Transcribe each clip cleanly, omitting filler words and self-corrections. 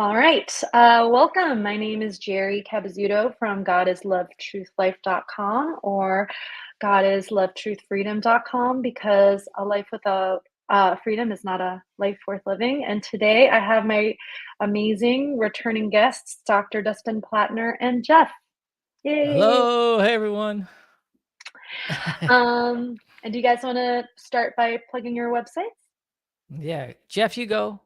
All right. Welcome. My name is Geri from godislovetruthlife.com or godislovetruthfreedom.com because a life without freedom is not a life worth living. And today I have my amazing returning guests, Dr. Dustin Plattner and Jeff. Yay. Hello, hey everyone. And do you guys want to start by plugging your websites? Yeah, Jeff, you go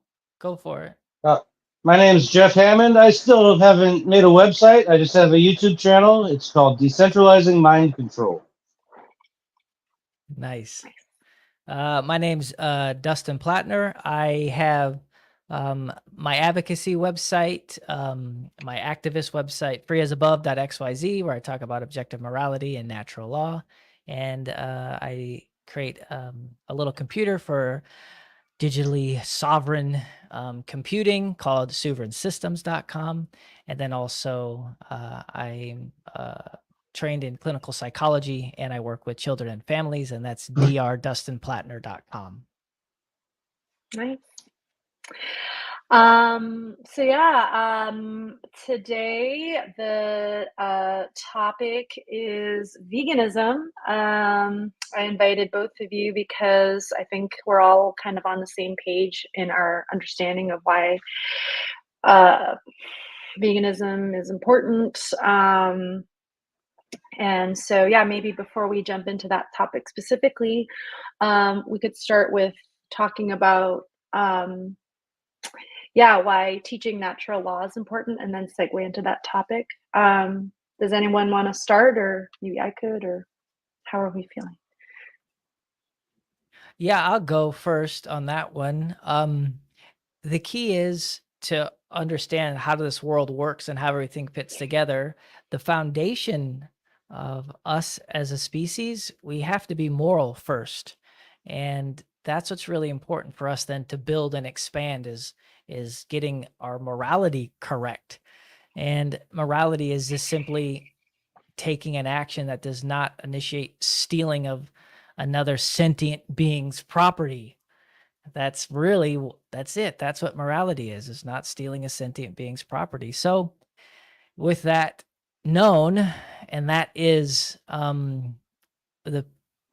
for it. Uh, my name is Jeff Hammond. I still haven't made a website. I just have a YouTube channel. It's called Decentralizing Mind Control. Nice. My name's Dustin Plattner. I have my advocacy website, my activist website, freeasabove.xyz, where I talk about objective morality and natural law. And I create a little computer for digitally sovereign computing called sovereignsystems.com. And then also I'm trained in clinical psychology and I work with children and families, and that's drdustinplattner.com. Nice. Today the topic is veganism. I invited both of you because I think we're all kind of on the same page in our understanding of why veganism is important. And so, yeah, maybe before we jump into that topic specifically, we could start with talking about why teaching natural law is important, and then segue into that topic. Does anyone want to start, or maybe I could, or how are we feeling? Yeah, I'll go first on that one. The key is to understand how this world works and how everything fits together. The foundation of us as a species, we have to be moral first. And that's what's really important for us then to build and expand is getting our morality correct. And morality is just simply taking an action that does not initiate stealing of another sentient being's property. That's it. That's what morality is not stealing a sentient being's property. So with that known, and that is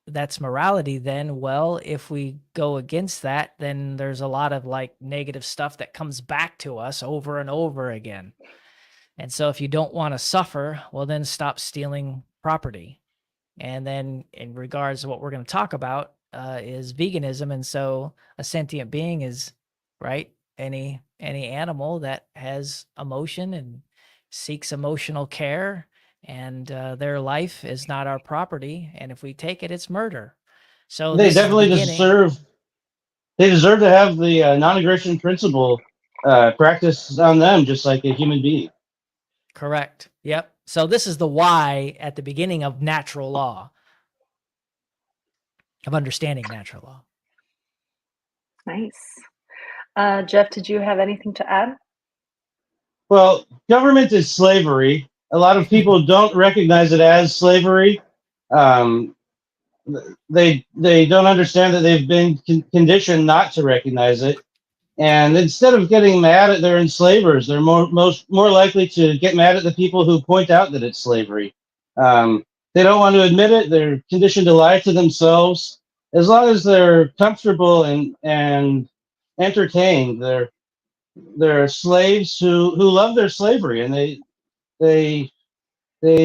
that's morality, then, well, if we go against that, then there's a lot of like negative stuff that comes back to us over and over again. And so if you don't want to suffer, well, then stop stealing property. And then in regards to what we're going to talk about is veganism. And so a sentient being is, right, any animal that has emotion and seeks emotional care, and their life is not our property. And if we take it, it's murder. So They this is the definitely beginning. deserve to have the non-aggression principle practiced on them, just like a human being. Correct. Yep. So this is the why at the beginning of natural law, of understanding natural law. Nice. Jeff, did you have anything to add? Well, government is slavery. A lot of people don't recognize it as slavery. Um, they don't understand that they've been conditioned not to recognize it. And instead of getting mad at their enslavers, they're more likely to get mad at the people who point out that it's slavery. They don't want to admit it. They're conditioned to lie to themselves. As long as they're comfortable and entertained, they're slaves who love their slavery, and they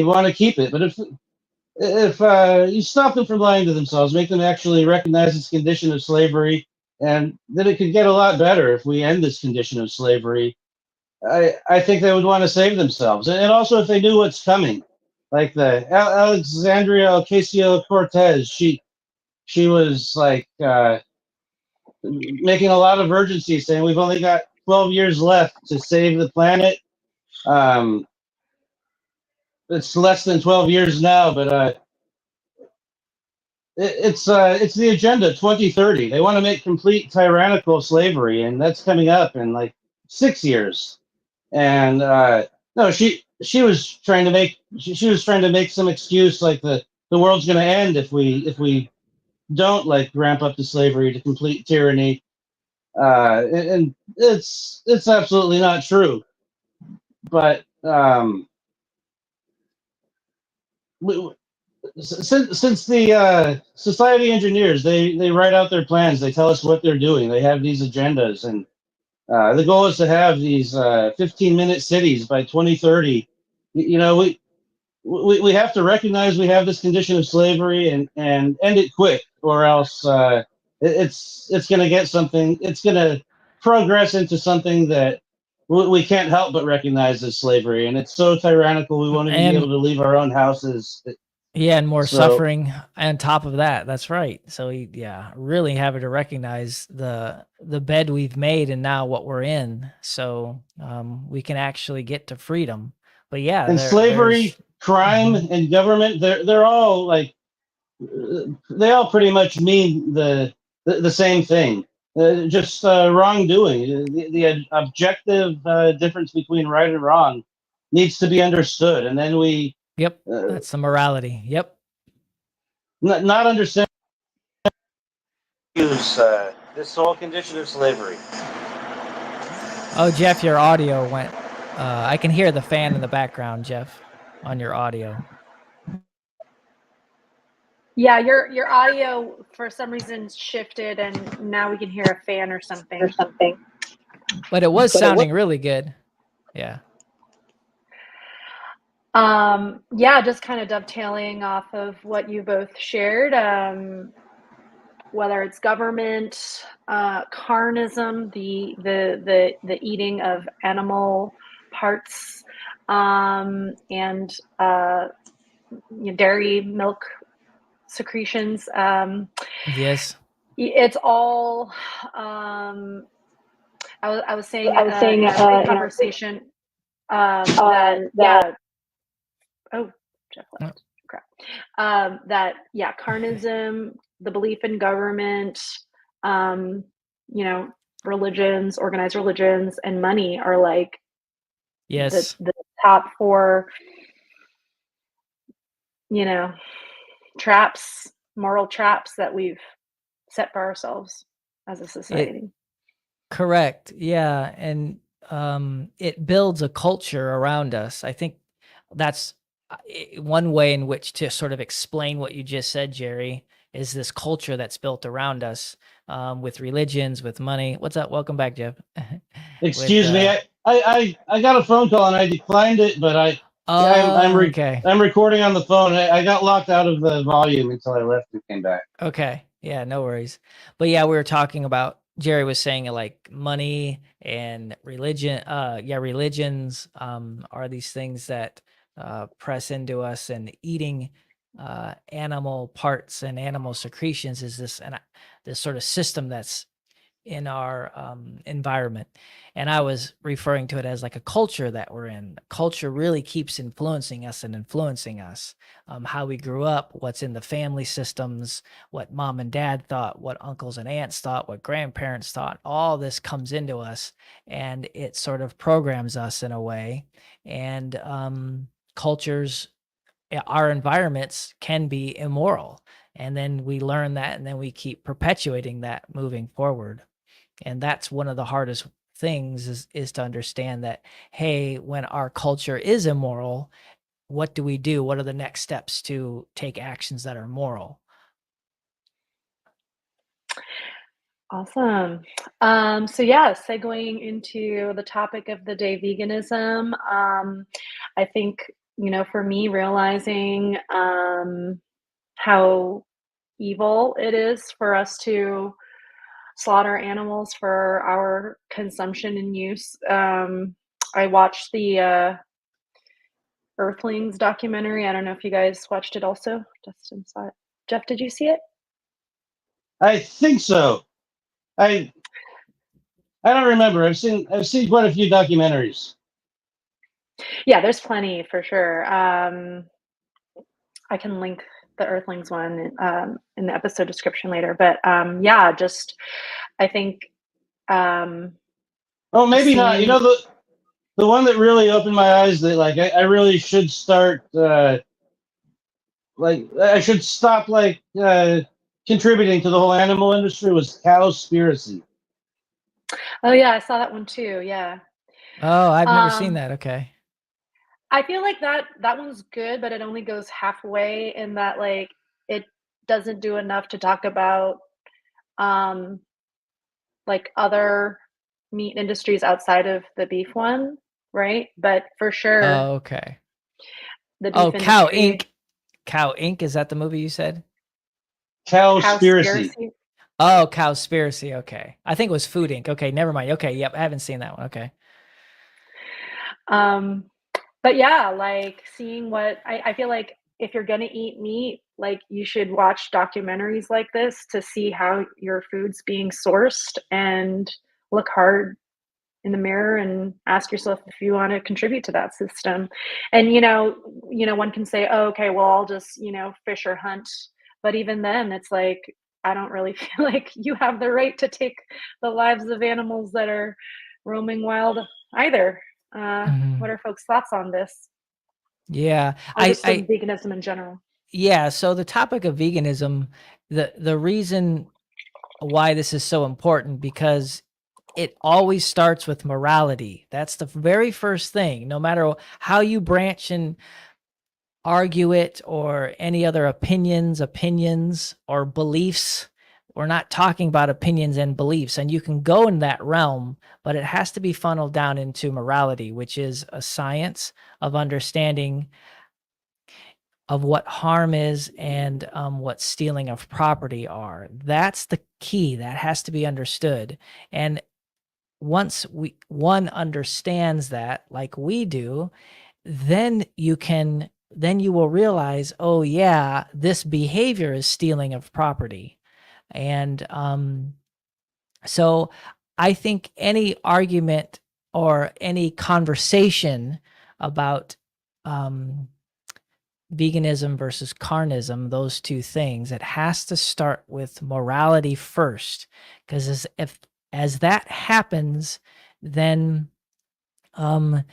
want to keep it. But if you stop them from lying to themselves, make them actually recognize this condition of slavery, and then it could get a lot better if we end this condition of slavery. I think they would want to save themselves, and also if they knew what's coming, like the Alexandria Ocasio-Cortez, she was like making a lot of urgency, saying we've only got 12 years left to save the planet. Um, it's less than 12 years now, but it's the agenda 2030. They want to make complete tyrannical slavery, and that's coming up in like 6 years. And no, she was trying to make she was trying to make some excuse like the world's going to end if we don't like ramp up the slavery to complete tyranny. and it's absolutely not true. But we, since the society engineers, they write out their plans, they tell us what they're doing, they have these agendas, and the goal is to have these 15-minute cities by 2030. You know, we have to recognize we have this condition of slavery and end it quick, or else it's going to get something. It's going to progress into something that we can't help but recognize as slavery, and it's so tyrannical we won't even be able And to leave our own houses. yeah, and more So, suffering on top of that. That's right. So yeah, really having to recognize the bed we've made and now what we're in, so we can actually get to freedom. But yeah, and slavery, there's crime, Mhm. and government, they're all like they all pretty much mean the same thing. Just wrongdoing. The objective difference between right and wrong needs to be understood, and then we Yep, uh, that's the morality. Yep. not understand use this whole condition of slavery. Oh, Jeff, your audio went. I can hear the fan in the background, Jeff, on your audio. Yeah, your audio for some reason shifted, and now we can hear a fan or something. But it was sounding really good. Yeah. Yeah, just kind of dovetailing off of what you both shared. Whether it's government, carnism, the eating of animal parts, and dairy milk secretions. Yes. It's all. I was saying in our pre-conversation that yeah. Oh, Jeff left. Crap. That yeah, carnism, the belief in government, um, you know, religions, organized religions, and money are like Yes. the top four, you know, traps, moral traps that we've set for ourselves as a society. Correct. Yeah, and it builds a culture around us. I think that's one way in which to sort of explain what you just said, Jerry, is this culture that's built around us with religions, with money. What's up? Welcome back, Jeff. With Excuse me, I got a phone call and I declined it, but yeah, oh, okay. I'm recording on the phone. I got locked out of the volume until I left and came back. Okay. Yeah, no worries. But yeah, we were talking about Jerry was saying like money and religion. Yeah, religions are these things that press into us, and eating animal parts and animal secretions is this sort of system that's in our environment. And I was referring to it as like a culture that we're in. Culture really keeps influencing us and influencing us. How we grew up, what's in the family systems, what mom and dad thought, what uncles and aunts thought, what grandparents thought, all this comes into us and it sort of programs us in a way. And cultures, our environments can be immoral. And then we learn that and then we keep perpetuating that moving forward. And that's one of the hardest things is to understand that, hey, when our culture is immoral, what do we do? What are the next steps to take actions that are moral? Awesome. So yeah, segueing into the topic of the day, veganism. I think, for me, realizing how evil it is for us to slaughter animals for our consumption and use. I watched the Earthlings documentary. I don't know if you guys watched it also. Dustin saw it. Jeff, did you see it? I think so. I I don't remember. I've seen quite a few documentaries. Yeah, there's plenty for sure. I can link the Earthlings one in the episode description later. But yeah, just I think Oh, maybe not. You seeing. know, the one that really opened my eyes that like I really should start like I should stop like contributing to the whole animal industry was Cowspiracy. Oh yeah, I saw that one too. Yeah. Oh, I've never seen Um, that. Okay. I feel like that one's good, but it only goes halfway in that like it doesn't do enough to talk about um like other meat industries outside of the beef one, right? But for sure, Oh, okay. the Oh, beef Cow industry, Inc. Cow Inc. Is that the movie you said? Cowspiracy. cowspiracy. Oh, Cowspiracy. Okay. I think it was Food Inc. Okay, never mind. Okay, yep, I haven't seen that one. Okay. Um, but yeah, like seeing what I feel like if you're gonna eat meat, like you should watch documentaries like this to see how your food's being sourced and look hard in the mirror and ask yourself if you want to contribute to that system. And one can say, oh, okay, well, I'll just fish or hunt. But even then, it's like I don't really feel like you have the right to take the lives of animals that are roaming wild either. What Mhm. are folks' thoughts on this, Yeah. or I just I on veganism in general? yeah, so the topic of veganism, the reason why this is so important because it always starts with morality. That's the very first thing. No matter how you branch and argue it or any other opinions or beliefs, we're not talking about opinions and beliefs. And you can go in that realm, but it has to be funneled down into morality, which is a science of understanding of what harm is and what stealing of property are. That's the key that has to be understood. And once one understands that, like we do, then you will realize, oh yeah, this behavior is stealing of property. And so I think any argument or any conversation about um, veganism versus carnism, those two things, it has to start with morality first. Because as that happens, then um,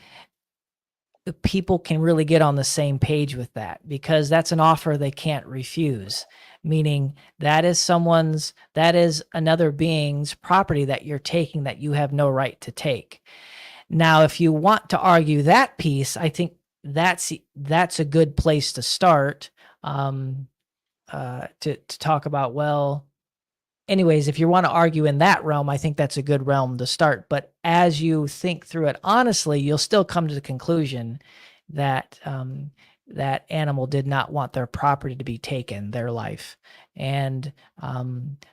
people can really get on the same page with that because that's an offer they can't refuse. Meaning that is another being's property that you're taking that you have no right to take. Now, if you want to argue that piece, I think that's a good place to start, to talk about. Well, anyways, if you want to argue in that realm, I think that's a good realm to start. But as you think through it honestly, you'll still come to the conclusion that that animal did not want their property to be taken, their life. And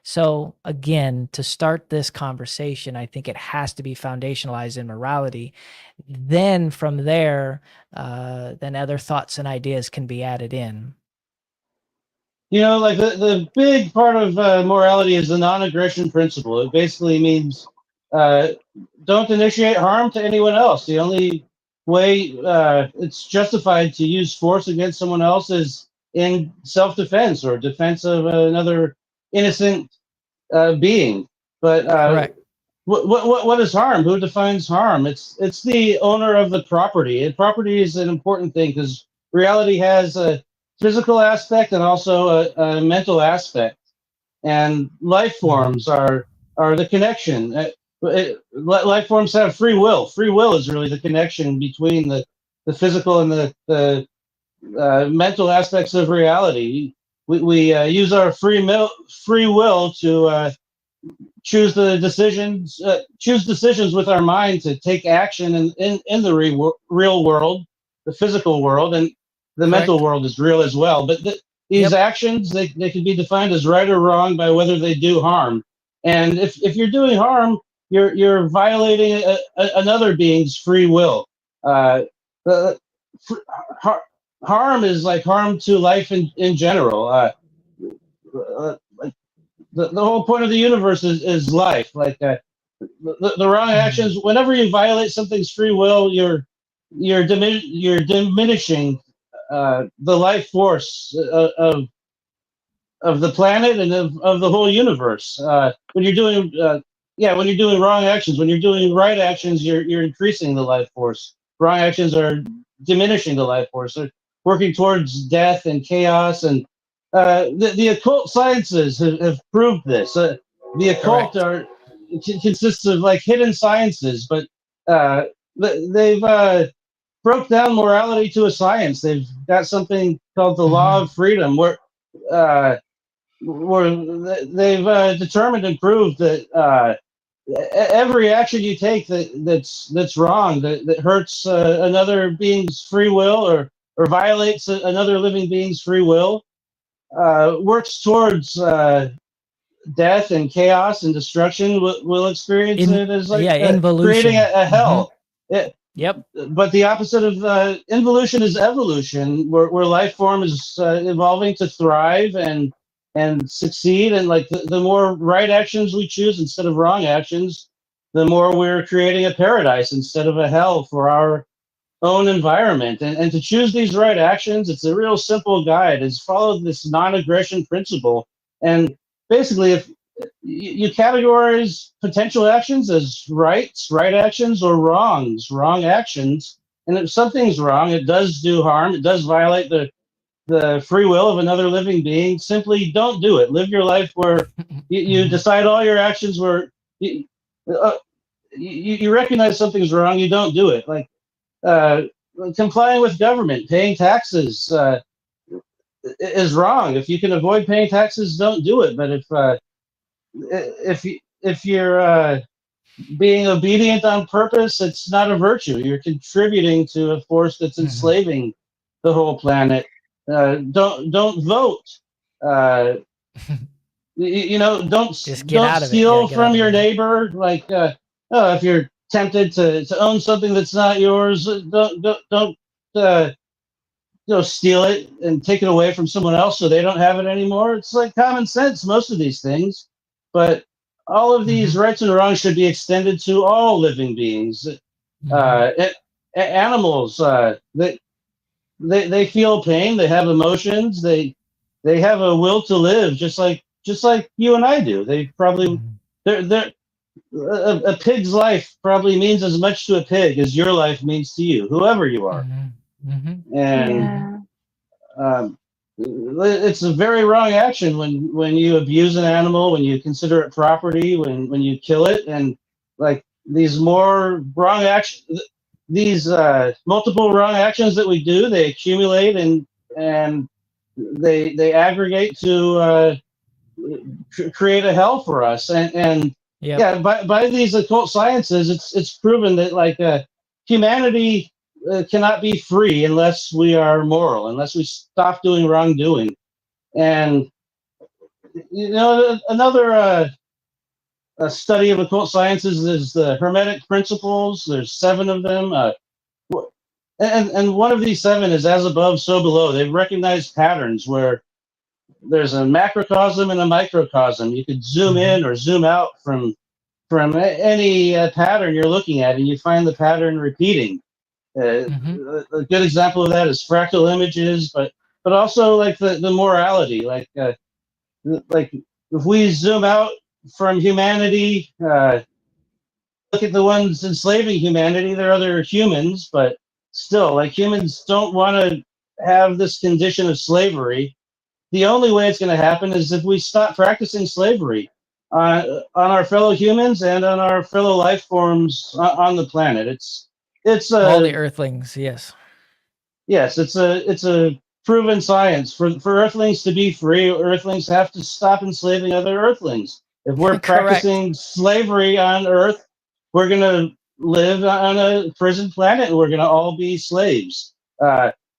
so, again, to start this conversation, I think it has to be foundationalized in morality. Then from there, then other thoughts and ideas can be added in. Like the big part of morality is the non-aggression principle. It basically means uh, don't initiate harm to anyone else. The only way it's justified to use force against someone else is in self-defense or defense of another innocent being. But Correct. what is harm? Who defines harm? It's the owner of the property. And property is an important thing because reality has a physical aspect and also a mental aspect. And life Mhm. forms are the connection. Life forms have free will. Free will is really the connection between the physical and the mental aspects of reality. We use our free will to choose decisions with our mind to take action in the real world, the physical world, and the mental Correct. world is real as well. But these Yep. actions, they can be defined as right or wrong by whether they do harm. And if you're doing harm, you're violating another being's free will. The har- Harm is like harm to life in general. Uh, the whole point of the universe is life. Like the wrong Mhm. actions. Whenever you violate something's free will, you're diminishing the life force of the planet and of the whole universe. When you're doing when you're doing wrong actions, when you're doing right actions, you're increasing the life force. Wrong actions are diminishing the life force. They're working towards death and chaos. And the occult sciences have proved this. The occult Correct. are consists of like hidden sciences, but they've broke down morality to a science. They've got something called the law Mm-hmm. of freedom, uh, where they've determined and proved that every action you take that's wrong, that hurts another being's free will, or violates another living being's free will, works towards death and chaos and destruction. Will experience it as like creating Involution. a hell. It, Yep. but the opposite of involution is evolution, where life form is evolving to thrive and succeed. And like the more right actions we choose instead of wrong actions, the more we're creating a paradise instead of a hell for our own environment. And to choose these right actions, it's a real simple guide. Is follow this non-aggression principle. And basically, if you categorize potential actions as right actions, or wrong actions, and if something's wrong, it does do harm, it does violate the free will of another living being, simply don't do it. Live your life where you Mm-hmm. decide all your actions where you, uh, you recognize something's wrong, you don't do it. Like uh, complying with government, paying taxes is wrong. If you can avoid paying taxes, don't do it. But if you're being obedient on purpose, it's not a virtue. You're contributing to a force that's Mm-hmm. enslaving the whole planet. Don't vote. Uh, Just get don't out of it. Yeah, steal get out from of the your way. neighbor. Like if you're tempted to own something that's not yours, don't uh, steal it and take it away from someone else so they don't have it anymore. It's like common sense, most of these things, but all of Mm-hmm. these rights and wrongs should be extended to all living beings. Mm-hmm. Animals, they feel pain, they have emotions, they have a will to live, just like you and I do. They probably Mm-hmm. they're a pig's life probably means as much to a pig as your life means to you, whoever you are. Mm-hmm. Mm-hmm. And Mm-hmm. Yeah. it's a very wrong action when you abuse an animal, when you consider it property, when you kill it. And like these more wrong actions, these multiple wrong actions that we do, they accumulate, and they aggregate to create a hell for us. And Yep. yeah, by these occult sciences, it's proven that like humanity cannot be free unless we are moral, unless we stop doing wrongdoing. And another a study of occult sciences is the Hermetic principles. There's 7 of them. And one of these 7 is as above, so below. They've recognized patterns where there's a macrocosm and a microcosm. You could zoom Mm-hmm. in or zoom out from any pattern you're looking at, and you find the pattern repeating. Mm-hmm. A good example of that is fractal images, but also like the morality. Like if we zoom out from humanity, look at the ones enslaving humanity. They're other humans, but still, like humans don't want to have this condition of slavery. The only way it's going to happen is if we stop practicing slavery on our fellow humans and on our fellow life forms on the planet. It's All the a earthlings. Yes. yes, it's a proven science. For Earthlings to be free, Earthlings have to stop enslaving other Earthlings. If we're Correct. practicing slavery on Earth, we're gonna live on a prison planet, and we're gonna all be slaves.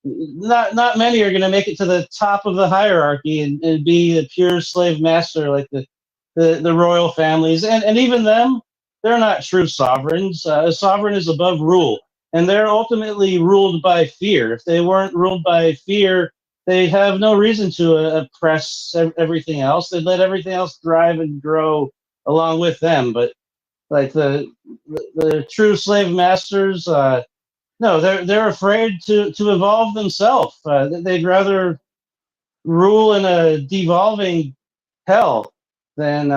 Not many are gonna make it to the top of the hierarchy and be a pure slave master like the royal families, and even them, they're not true sovereigns. A sovereign is above rule, and they're ultimately ruled by fear. If they weren't ruled by fear, they have no reason to oppress everything else. They'd let everything else thrive and grow along with them. But like the true slave masters, no, they're afraid to evolve themselves. They'd rather rule in a devolving hell than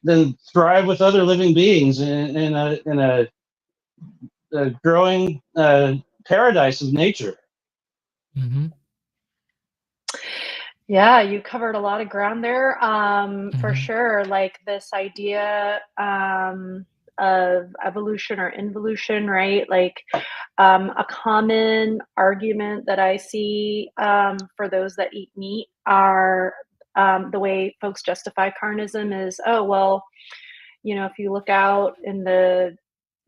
than thrive with other living beings in a growing paradise of nature. Mm-hmm. Yeah, you covered a lot of ground there. For Mhm. sure, like this idea of evolution or involution, right? Like a common argument that I see for those that eat meat are the way folks justify carnism is, oh, well, if you look out in in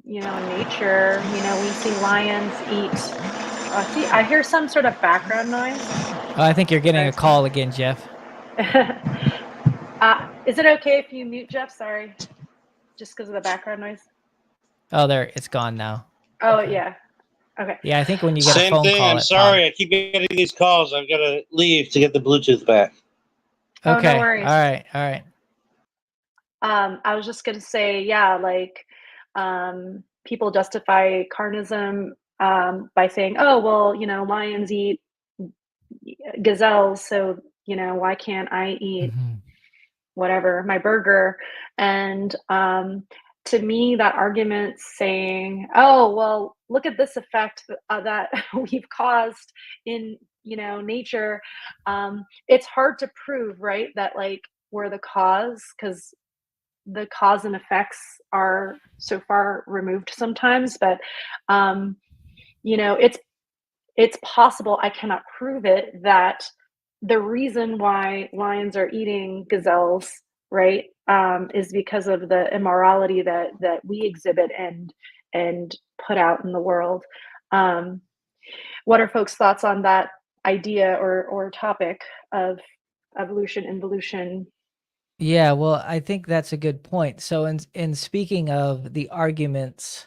nature, we see lions eat. See, I hear some sort of background noise. Oh, I think you're getting Sorry, a call again, Jeff. is it okay if you mute Jeff? Sorry, just because of the background noise. Oh, there, it's gone now. Oh Okay. yeah. Okay. Yeah, I think when you get a Same phone thing. call, I'm it pops. sorry. I keep getting these calls. I've got to leave to get the Bluetooth back. Oh, no Okay. worries. All right. All right. I was just gonna say, yeah, like people justify carnism by saying, oh, well, lions eat gazelles, so why can't I eat Mhm. whatever, my burger? And to me, that argument's saying, oh, well, look at this effect that we've caused in nature. It's hard to prove, right, that like we're the cause, because the cause and effects are so far removed sometimes, but um, it's possible, I cannot prove it, that the reason why lions are eating gazelles, right, is because of the immorality that we exhibit and put out in the world. Um, what are folks' thoughts on that idea or topic of evolution, involution? Yeah, well, I think that's a good point. So in speaking of the arguments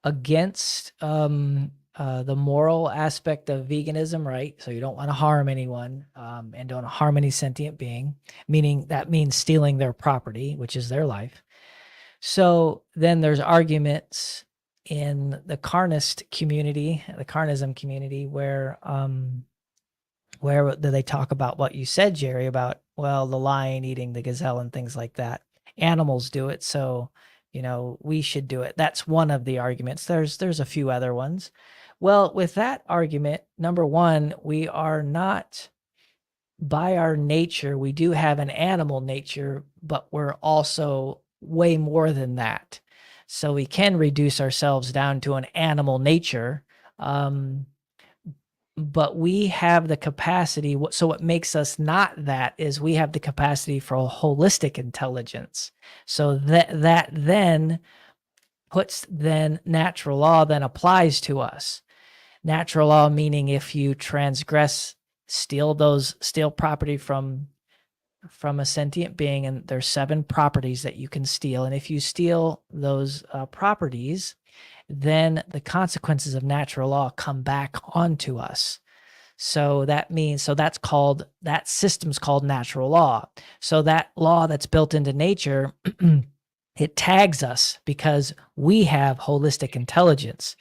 against the moral aspect of veganism, right? So you don't want to harm anyone and don't harm any sentient being, meaning that means stealing their property, which is their life. So then there's arguments in the carnist community, the carnism community, where they talk about what you said, Geri, about, well, the lion eating the gazelle and things like that. Animals do it, so we should do it. That's one of the arguments. There's a few other ones. Well, with that argument, number one, we are not, by our nature, we do have an animal nature, but we're also way more than that. So we can reduce ourselves down to an animal nature. But we have the capacity. So what makes us not that is we have the capacity for a holistic intelligence. So that then puts, then natural law then applies to us. Natural law meaning if you transgress, steal property from a sentient being, and there's 7 properties that you can steal, and if you steal those properties, then the consequences of natural law come back onto us. So that means, that system's called natural law. So that law that's built into nature, it tags us because we have holistic intelligence.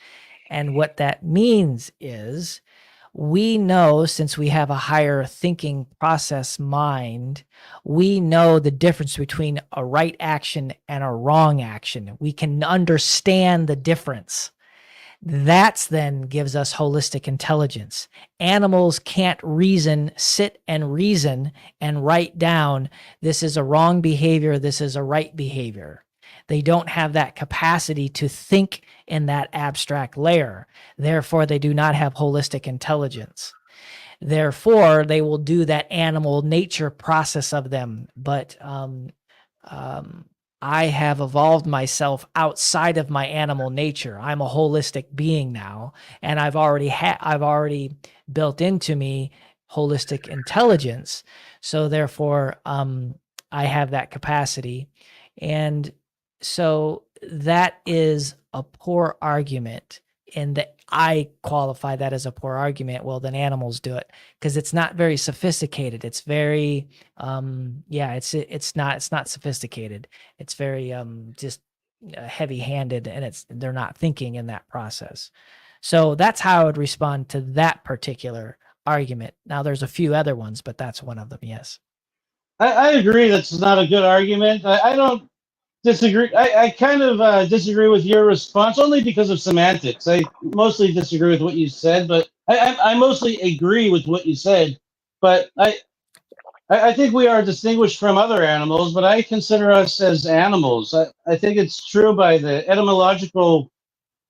And what that means is we know, since we have a higher thinking process mind, we know the difference between a right action and a wrong action. We can understand the difference. That's then gives us holistic intelligence. Animals can't sit and reason and write down, this is a wrong behavior, this is a right behavior. They don't have that capacity to think in that abstract layer. Therefore, they do not have holistic intelligence. Therefore, they will do that animal nature process of them. But I have evolved myself outside of my animal nature. I'm a holistic being now, and I've already built into me holistic intelligence. So therefore, I have that capacity. And so that is a poor argument, and that I qualify that as a poor argument. Well, then animals do it because it's not very sophisticated. It's very, it's not sophisticated. It's very just heavy-handed, and they're not thinking in that process. So that's how I would respond to that particular argument. Now, there's a few other ones, but that's one of them. Yes. I agree. That's not a good argument. I don't disagree. I kind of disagree with your response only because of semantics. I mostly disagree with what you said, but I mostly agree with what you said. But I think we are distinguished from other animals, but I consider us as animals. I think it's true by the etymological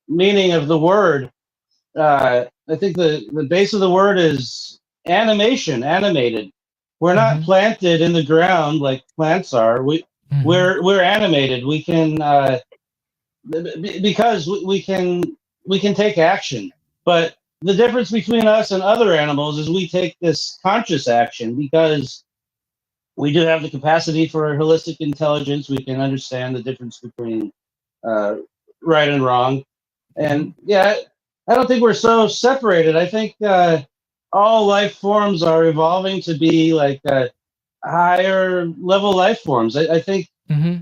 meaning of the word. I think the base of the word is animation, animated. We're not Mm-hmm. planted in the ground like plants are. Mm-hmm. We're animated. We can because we can take action. But the difference between us and other animals is we take this conscious action because we do have the capacity for holistic intelligence. We can understand the difference between uh, right and wrong. Mm-hmm. And yeah, I don't think we're so separated. I think all life forms are evolving to be like higher level life forms. I think Mm-hmm.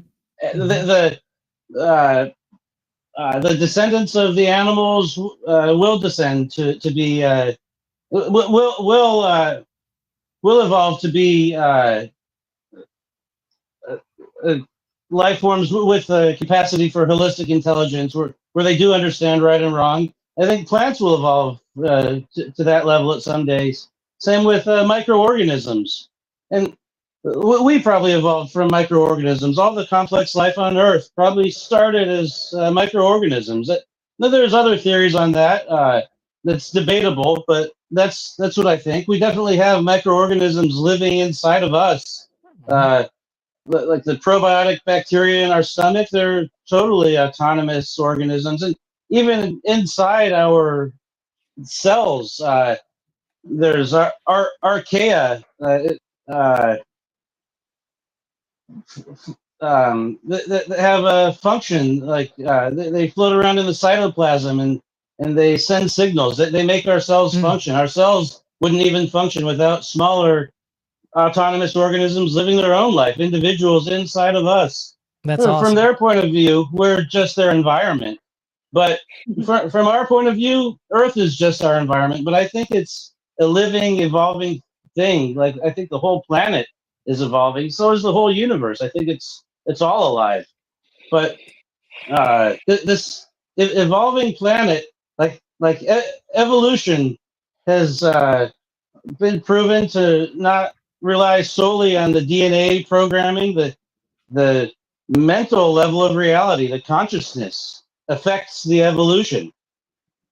Mm-hmm. the descendants of the animals will descend to be will evolve to be uh, life forms with a capacity for holistic intelligence, where they do understand right and wrong. I think plants will evolve to that level at some days. Same with microorganisms, and we probably evolved from microorganisms. All the complex life on Earth probably started as microorganisms. Now, there's other theories on that. That's debatable, but that's what I think. We definitely have microorganisms living inside of us. Uh, like the probiotic bacteria in our stomach, they're totally autonomous organisms. And even inside our cells, there's archaea uh, that have a function, like they float around in the cytoplasm and they send signals. They make our cells Mm. function. Our cells wouldn't even function without smaller autonomous organisms living their own life, individuals inside of us. That's From awesome. their point of view, we're just their environment. But from our point of view, Earth is just our environment. But I think it's a living, evolving thing. Like I think the whole planet is evolving. So is the whole universe. I think it's all alive. But this evolving planet, like evolution, has been proven to not rely solely on the DNA programming. The mental level of reality, the consciousness, affects the evolution.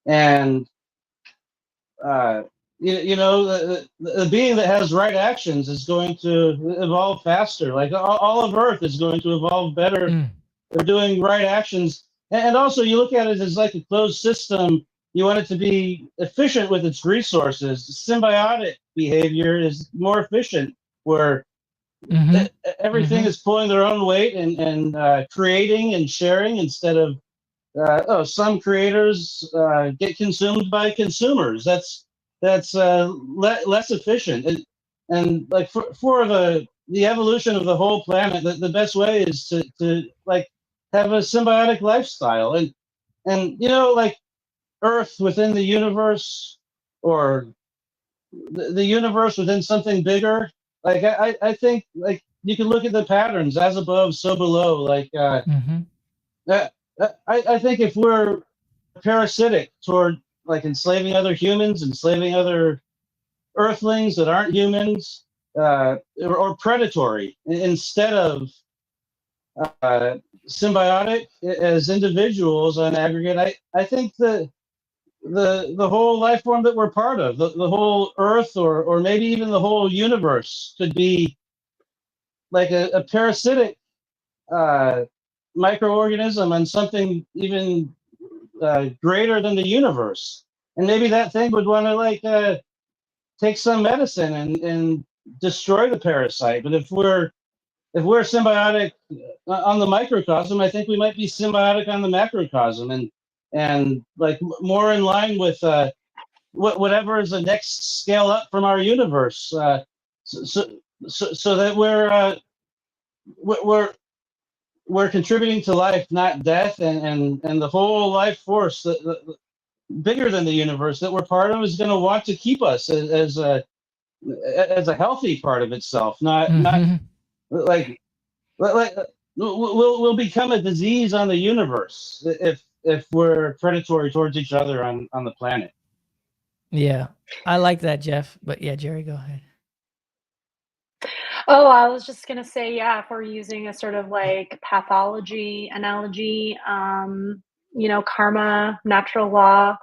And you know, the being that has right actions is going to evolve faster. Like all of Earth is going to evolve better. Mm. They're doing right actions. And also, you look at it as like a closed system. You want it to be efficient with its resources. Symbiotic behavior is more efficient, where Mm-hmm. everything Mm-hmm. is pulling their own weight and creating and sharing instead of some creators get consumed by consumers. That's less efficient. And like for the evolution of the whole planet, the best way is to like have a symbiotic lifestyle. And you know, like Earth within the universe, or the universe within something bigger. Like I think like you can look at the patterns, as above, so below. Like Mm-hmm. that, I think if we're parasitic toward like enslaving other humans, enslaving other Earthlings that aren't humans, or predatory instead of uh, symbiotic as individuals on aggregate, I think the whole life form that we're part of, the whole Earth, or maybe even the whole universe, could be like a parasitic uh, microorganism on something even greater than the universe. And maybe that thing would want to like take some medicine and destroy the parasite. But if we're symbiotic on the microcosm, I think we might be symbiotic on the macrocosm, and like more in line with whatever is the next scale up from our universe. So, so, so that we're we're contributing to life, not death, and the whole life force bigger than the universe that we're part of is going to want to keep us as a healthy part of itself, not Mm-hmm. like like we'll become a disease on the universe if we're predatory towards each other on the planet. Yeah. I like that, Jeff. But yeah, Jerry, go ahead. Oh, I was just gonna say, yeah, if we're using a sort of like pathology analogy, karma, natural law,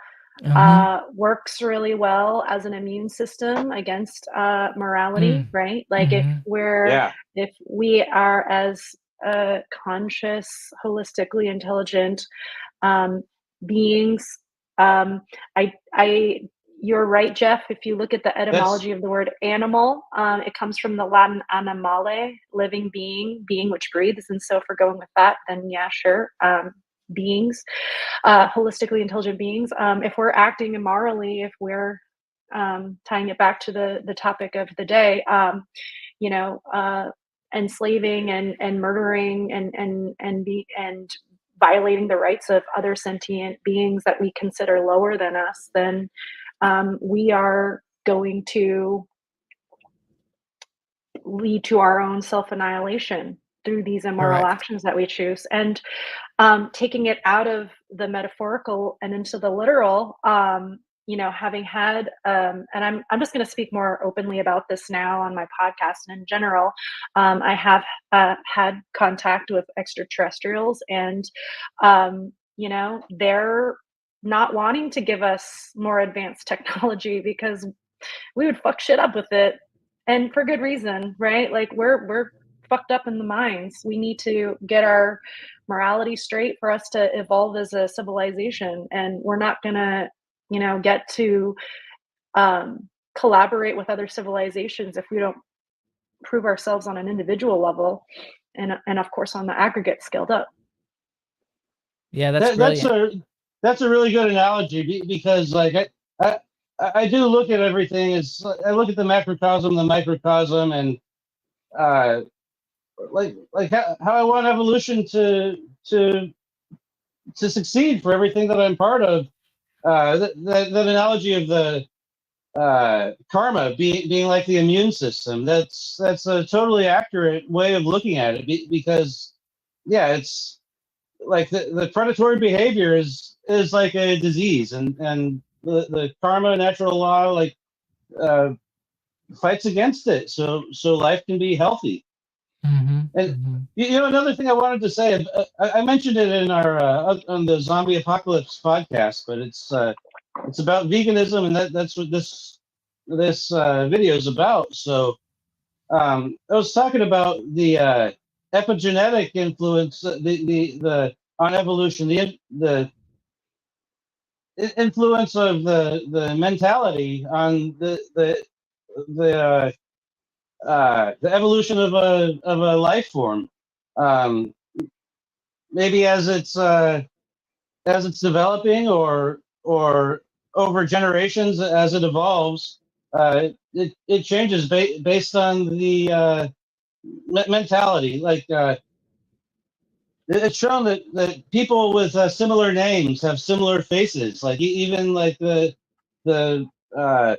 Mm-hmm. works really well as an immune system against morality, Mm. right? Like Mm-hmm. Yeah, if we are as conscious, holistically intelligent um, beings. I you're right, Jeff. If you look at the that's etymology of the word animal, it comes from the Latin animale, living being, being which breathes. And so, if we're going with that, then yeah, sure, beings, holistically intelligent beings. If we're acting immorally, if we're tying it back to the topic of the day, you know, enslaving and murdering and violating the rights of other sentient beings that we consider lower than us, then we are going to lead to our own self annihilation through these immoral Correct. actions that we choose. And taking it out of the metaphorical and into the literal, having had, and I'm just going to speak more openly about this now on my podcast and in general. I have had contact with extraterrestrials, and they're not wanting to give us more advanced technology because we would fuck shit up with it, and for good reason, right? Like we're fucked up in the minds. We need to get our morality straight for us to evolve as a civilization, and we're not gonna, get to collaborate with other civilizations if we don't prove ourselves on an individual level, and of course on the aggregate scaled up. Yeah, that's that that's brilliant. a that's a really good analogy because like I I do look at everything as I look at the macrocosm, the microcosm, and uh, like how I want evolution to to succeed for everything that I'm part of. That analogy of the karma being like the immune system. That's a totally accurate way of looking at it because yeah, it's like the predatory behavior is like a disease, and the karma natural law like uh, fights against it, so life can be healthy. Mm-hmm. And Mm-hmm. another thing I wanted to say, I mentioned it in our on the zombie apocalypse podcast, but it's about veganism, and that's what this video is about. So I was talking about the epigenetic influence, the on evolution, the influence of the mentality on the the evolution of a life form. Um, Maybe as it's developing or over generations as it evolves, it changes based on the mentality. Like it's shown that people with similar names have similar faces. Like even like the uh,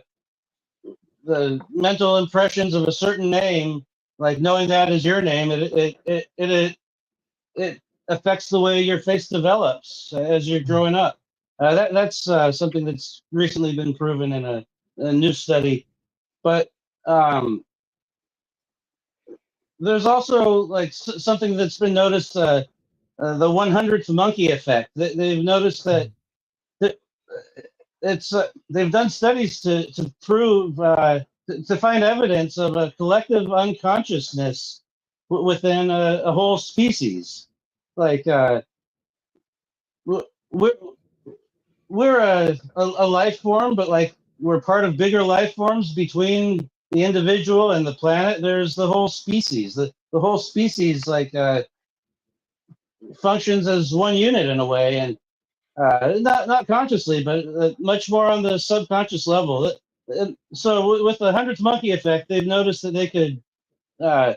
the mental impressions of a certain name, like knowing that is your name, it affects the way your face develops as you're growing up. That's something that's recently been proven in a new study. But um, there's also like something that's been noticed, the 100th monkey effect. They've noticed that it's they've done studies to prove to find evidence of a collective unconsciousness within a whole species. Like we're we're a life form, but like we're part of bigger life forms between the individual and the planet. There's the whole species. The whole species like functions as one unit in a way, and not consciously, but much more on the subconscious level. So with the hundredth monkey effect, they've noticed that they could uh,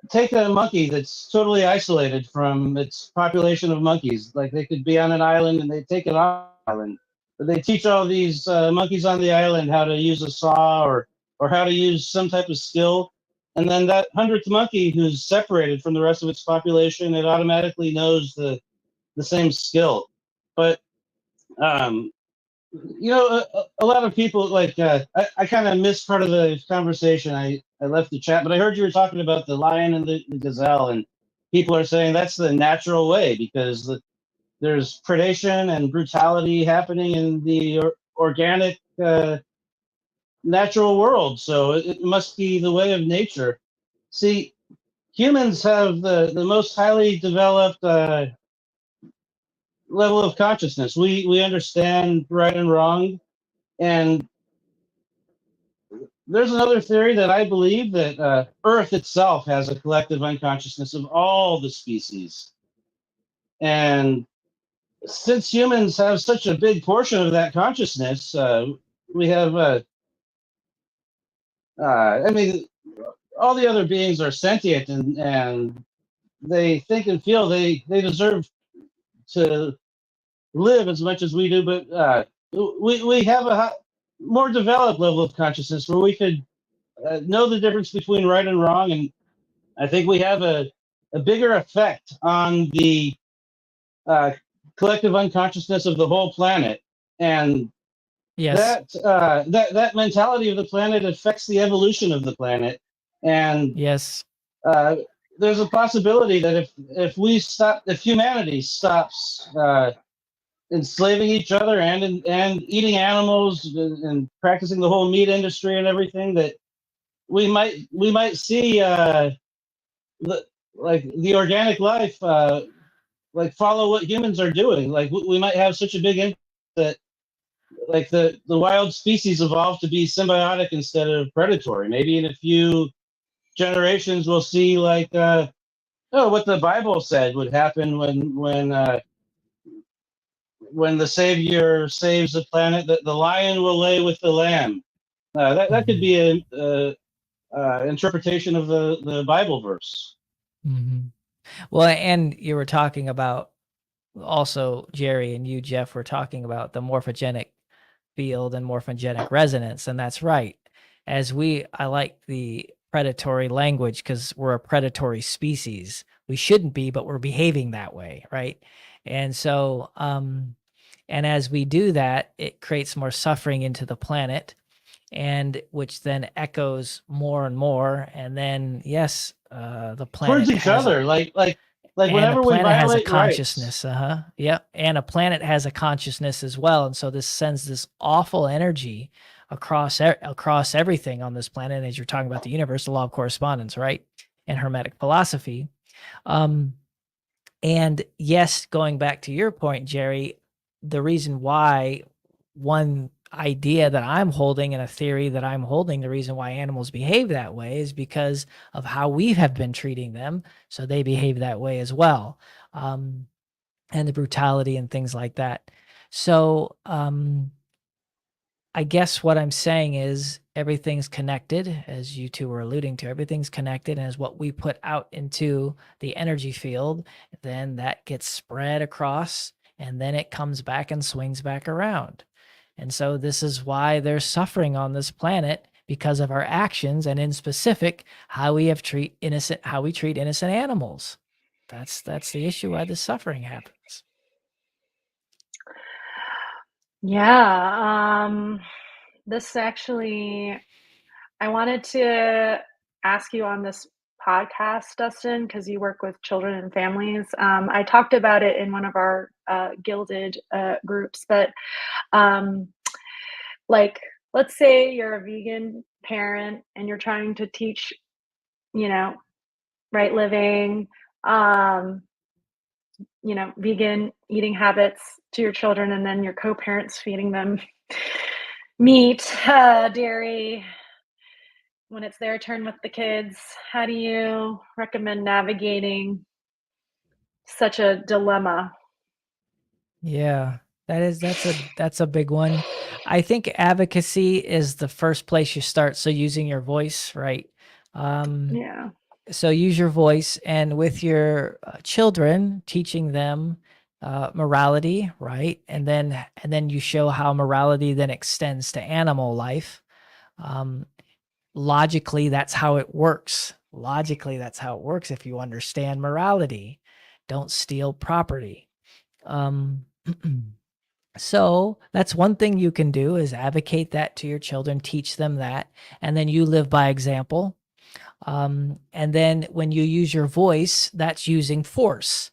take a monkey that's totally isolated from its population of monkeys. Like they could be on an island and they take it off the island. But they teach all these monkeys on the island how to use a saw or how to use some type of skill. And then that hundredth monkey who's separated from the rest of its population, it automatically knows the same skill. But um, a lot of people like I kind of missed part of the conversation. I left the chat, but I heard you were talking about the lion and the gazelle, and people are saying that's the natural way because there's predation and brutality happening in the organic natural world, so it must be the way of nature. See, humans have the most highly developed level of consciousness. We understand right and wrong, and there's another theory that I believe that Earth itself has a collective unconsciousness of all the species. And since humans have such a big portion of that consciousness, we have, I mean, all the other beings are sentient and they think and feel they deserve to live as much as we do, but we have a more developed level of consciousness where we could know the difference between right and wrong, and I think we have a bigger effect on the uh, collective unconsciousness of the whole planet, and Yes. that mentality of the planet affects the evolution of the planet, and Yes. uh, there's a possibility that if humanity stops enslaving each other and eating animals and practicing the whole meat industry and everything, that we might see the like the organic life like follow what humans are doing. Like we might have such a big impact that like the wild species evolved to be symbiotic instead of predatory. Maybe in a few generations we'll see like what the Bible said would happen when the Savior saves the planet, that the lion will lay with the lamb. That could Mhm. be a interpretation of the Bible verse. Mhm. Well, and you were talking about also, Jerry, and you, Jeff, were talking about the morphogenic field and morphogenic resonance, and that's right. I like the predatory language because we're a predatory species. We shouldn't be, but we're behaving that way, right? And so, and as we do that, it creates more suffering into the planet, and which then echoes more and more. And then, yes, the Towards planet each has a other, like and a whenever we planet has a violate rights. consciousness, yep, and a planet has a consciousness as well, and so this sends this awful energy across everything on this planet. And as you're talking about the universe, the law of correspondence, right, and Hermetic philosophy, um, and yes, going back to your point, Jerry, the reason why one idea that I'm holding and a theory that I'm holding, the reason why animals behave that way is because of how we have been treating them. So they behave that way as well. Um, and the brutality and things like that. So, I guess what I'm saying is everything's connected, as you two were alluding to. Everything's connected, and as what we put out into the energy field, then that gets spread across, and then it comes back and swings back around. And so this is why there's suffering on this planet because of our actions, and in specific, how we treat innocent animals. That's the issue why the suffering happens. Yeah, this actually, I wanted to ask you on this podcast, Dustin, because you work with children and families. I talked about it in one of our gilded groups, but um, like, let's say you're a vegan parent and you're trying to teach, you know, right living, um, vegan eating habits to your children, and then your co-parents feeding them meat, dairy, when it's their turn with the kids. How do you recommend navigating such a dilemma? Yeah, that's a big one. I think advocacy is the first place you start. So using your voice, right? Um, Yeah. so use your voice, and with your children, teaching them morality, right? And then you show how morality then extends to animal life. Um, logically, that's how it works. Logically, that's how it works. If you understand morality, don't steal property. Um, So that's one thing you can do, is advocate that to your children, teach them that, and then you live by example. And then when you use your voice, that's using force.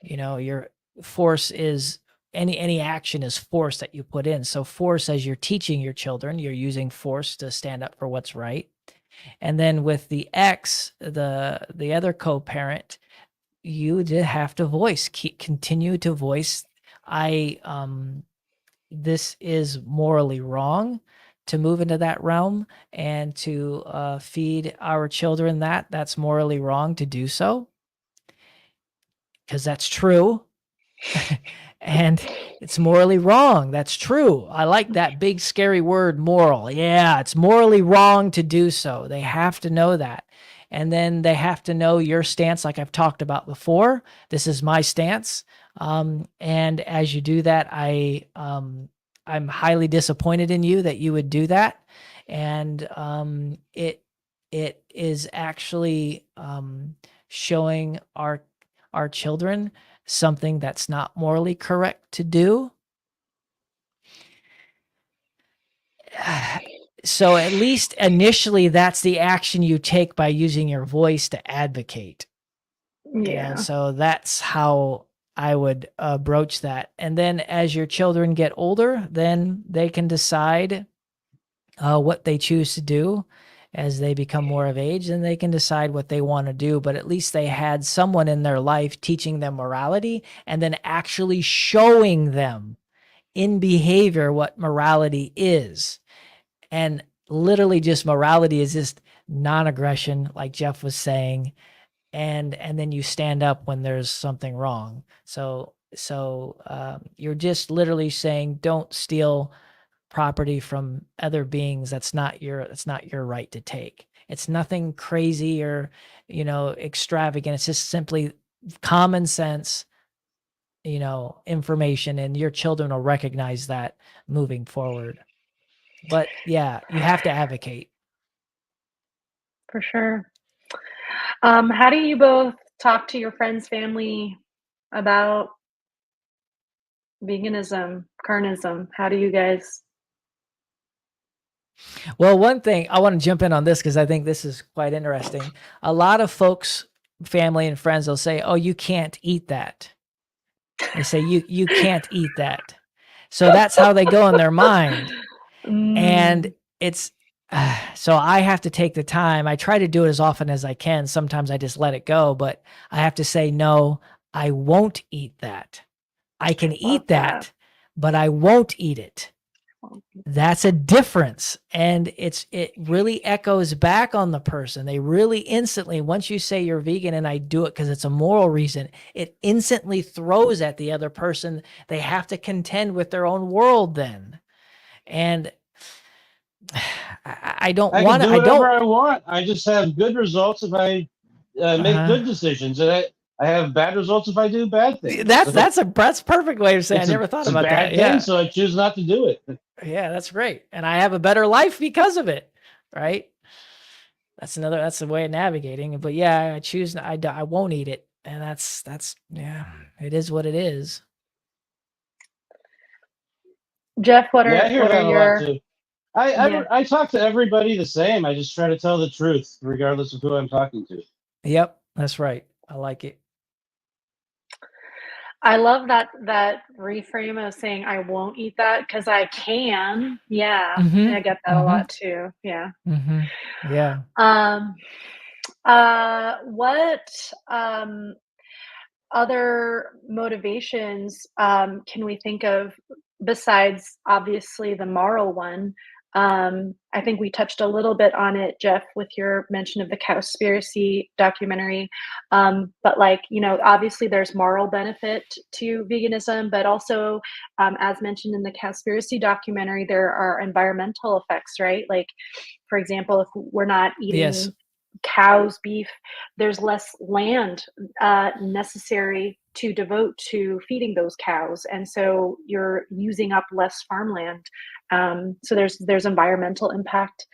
Your force is any action is force that you put in. So force, as you're teaching your children, you're using force to stand up for what's right. And then with the X, the other co-parent, you just have to continue to voice, this is morally wrong to move into that realm, and to feed our children that's morally wrong to do so, because that's true. And it's morally wrong. That's true. I like that big scary word, moral. Yeah, it's morally wrong to do so. They have to know that. And then they have to know your stance, like I've talked about before. This is my stance. And as you do that, I'm highly disappointed in you that you would do that. And it is actually showing our children something that's not morally correct to do. So at least initially, that's the action you take by using your voice to advocate. Yeah. So that's how I would broach that. And then as your children get older, then they can decide what they choose to do. As they become more of age, and they can decide what they want to do. But at least they had someone in their life teaching them morality, and then actually showing them in behavior what morality is. And literally, just morality is just non-aggression, like Jeff was saying. And then you stand up when there's something wrong. So you're just literally saying, don't steal property from other beings. That's not your right to take. It's nothing crazy or extravagant. It's just simply common sense, information, and your children will recognize that moving forward. But yeah, you have to advocate. For sure. How do you both talk to your friends, family about veganism, carnism? How do you guys? Well, one thing I want to jump in on this, because I think this is quite interesting. A lot of folks, family and friends, will say, "Oh, you can't eat that." They say, you can't eat that. So that's how they go in their mind. And it's so I have to take the time. I try to do it as often as I can. Sometimes I just let it go, but I have to say, no, I won't eat that. I can eat that, but I won't eat it. That's a difference. And it really echoes back on the person. They really instantly, once you say you're vegan and I do it because it's a moral reason, it instantly throws at the other person. They have to contend with their own world then. And I don't I want can to. do whatever I want. I just have good results if I make good decisions, and I have bad results if I do bad things. That's a perfect way of saying. I never thought about that. It's a bad thing, so I choose not to do it. Yeah, that's great, and I have a better life because of it, right? That's the way of navigating. But yeah, I choose. I won't eat it, and that's yeah. It is what it is. Jeff, what I hear are that a lot your? too. Yeah. I talk to everybody the same. I just try to tell the truth, regardless of who I'm talking to. Yep, that's right. I like it. I love that reframe of saying I won't eat that because I can. Yeah, I get that a lot too. Yeah. Yeah. What other motivations can we think of besides obviously the moral one? I think we touched a little bit on it, Jeff, with your mention of the Cowspiracy documentary. But like, obviously there's moral benefit to veganism, but also, as mentioned in the Cowspiracy documentary, there are environmental effects, right? Like, for example, if we're not eating cows, beef, there's less land necessary to devote to feeding those cows, and so you're using up less farmland. So there's environmental impact.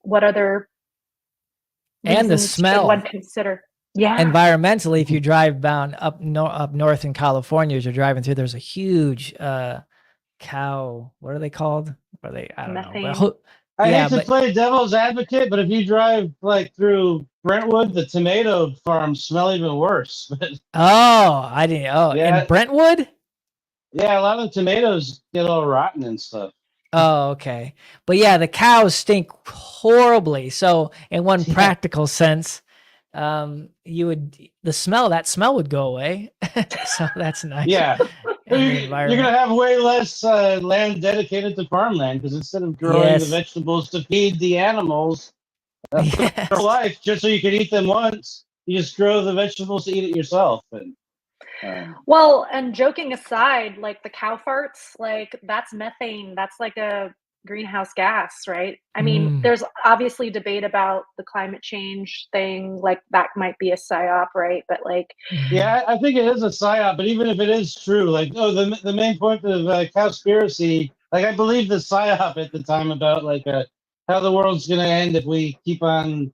What other And the reasons should one smell. consider? Yeah. Environmentally, if you drive down up north in California, as you're driving through, there's a huge cow. What are they called? Are they? I don't know. But Methane. I yeah, hate to but play devil's advocate, but if you drive like through Brentwood, the tomato farms smell even worse. But I didn't. Oh, in yeah, Brentwood. yeah, a lot of the tomatoes get all rotten and stuff. Oh, okay. But yeah, the cows stink horribly. So in one Yeah, practical sense, you would that smell would go away. So that's nice. yeah. And the You're environment. gonna have way less land dedicated to farmland because instead of growing the Yes. vegetables to feed the animals for Yes. life, just so you can eat them once, you just grow the vegetables to eat it yourself. And Well, and joking aside, like the cow farts, like that's methane. That's like a greenhouse gas, right? I mean, Mm, there's obviously debate about the climate change thing, like that might be a psyop, right? But like, mhm. yeah, I think it is a psyop. But even if it is true, like, oh, the main point of cowspiracy, like, I believe the psyop at the time about like how the world's gonna end if we keep on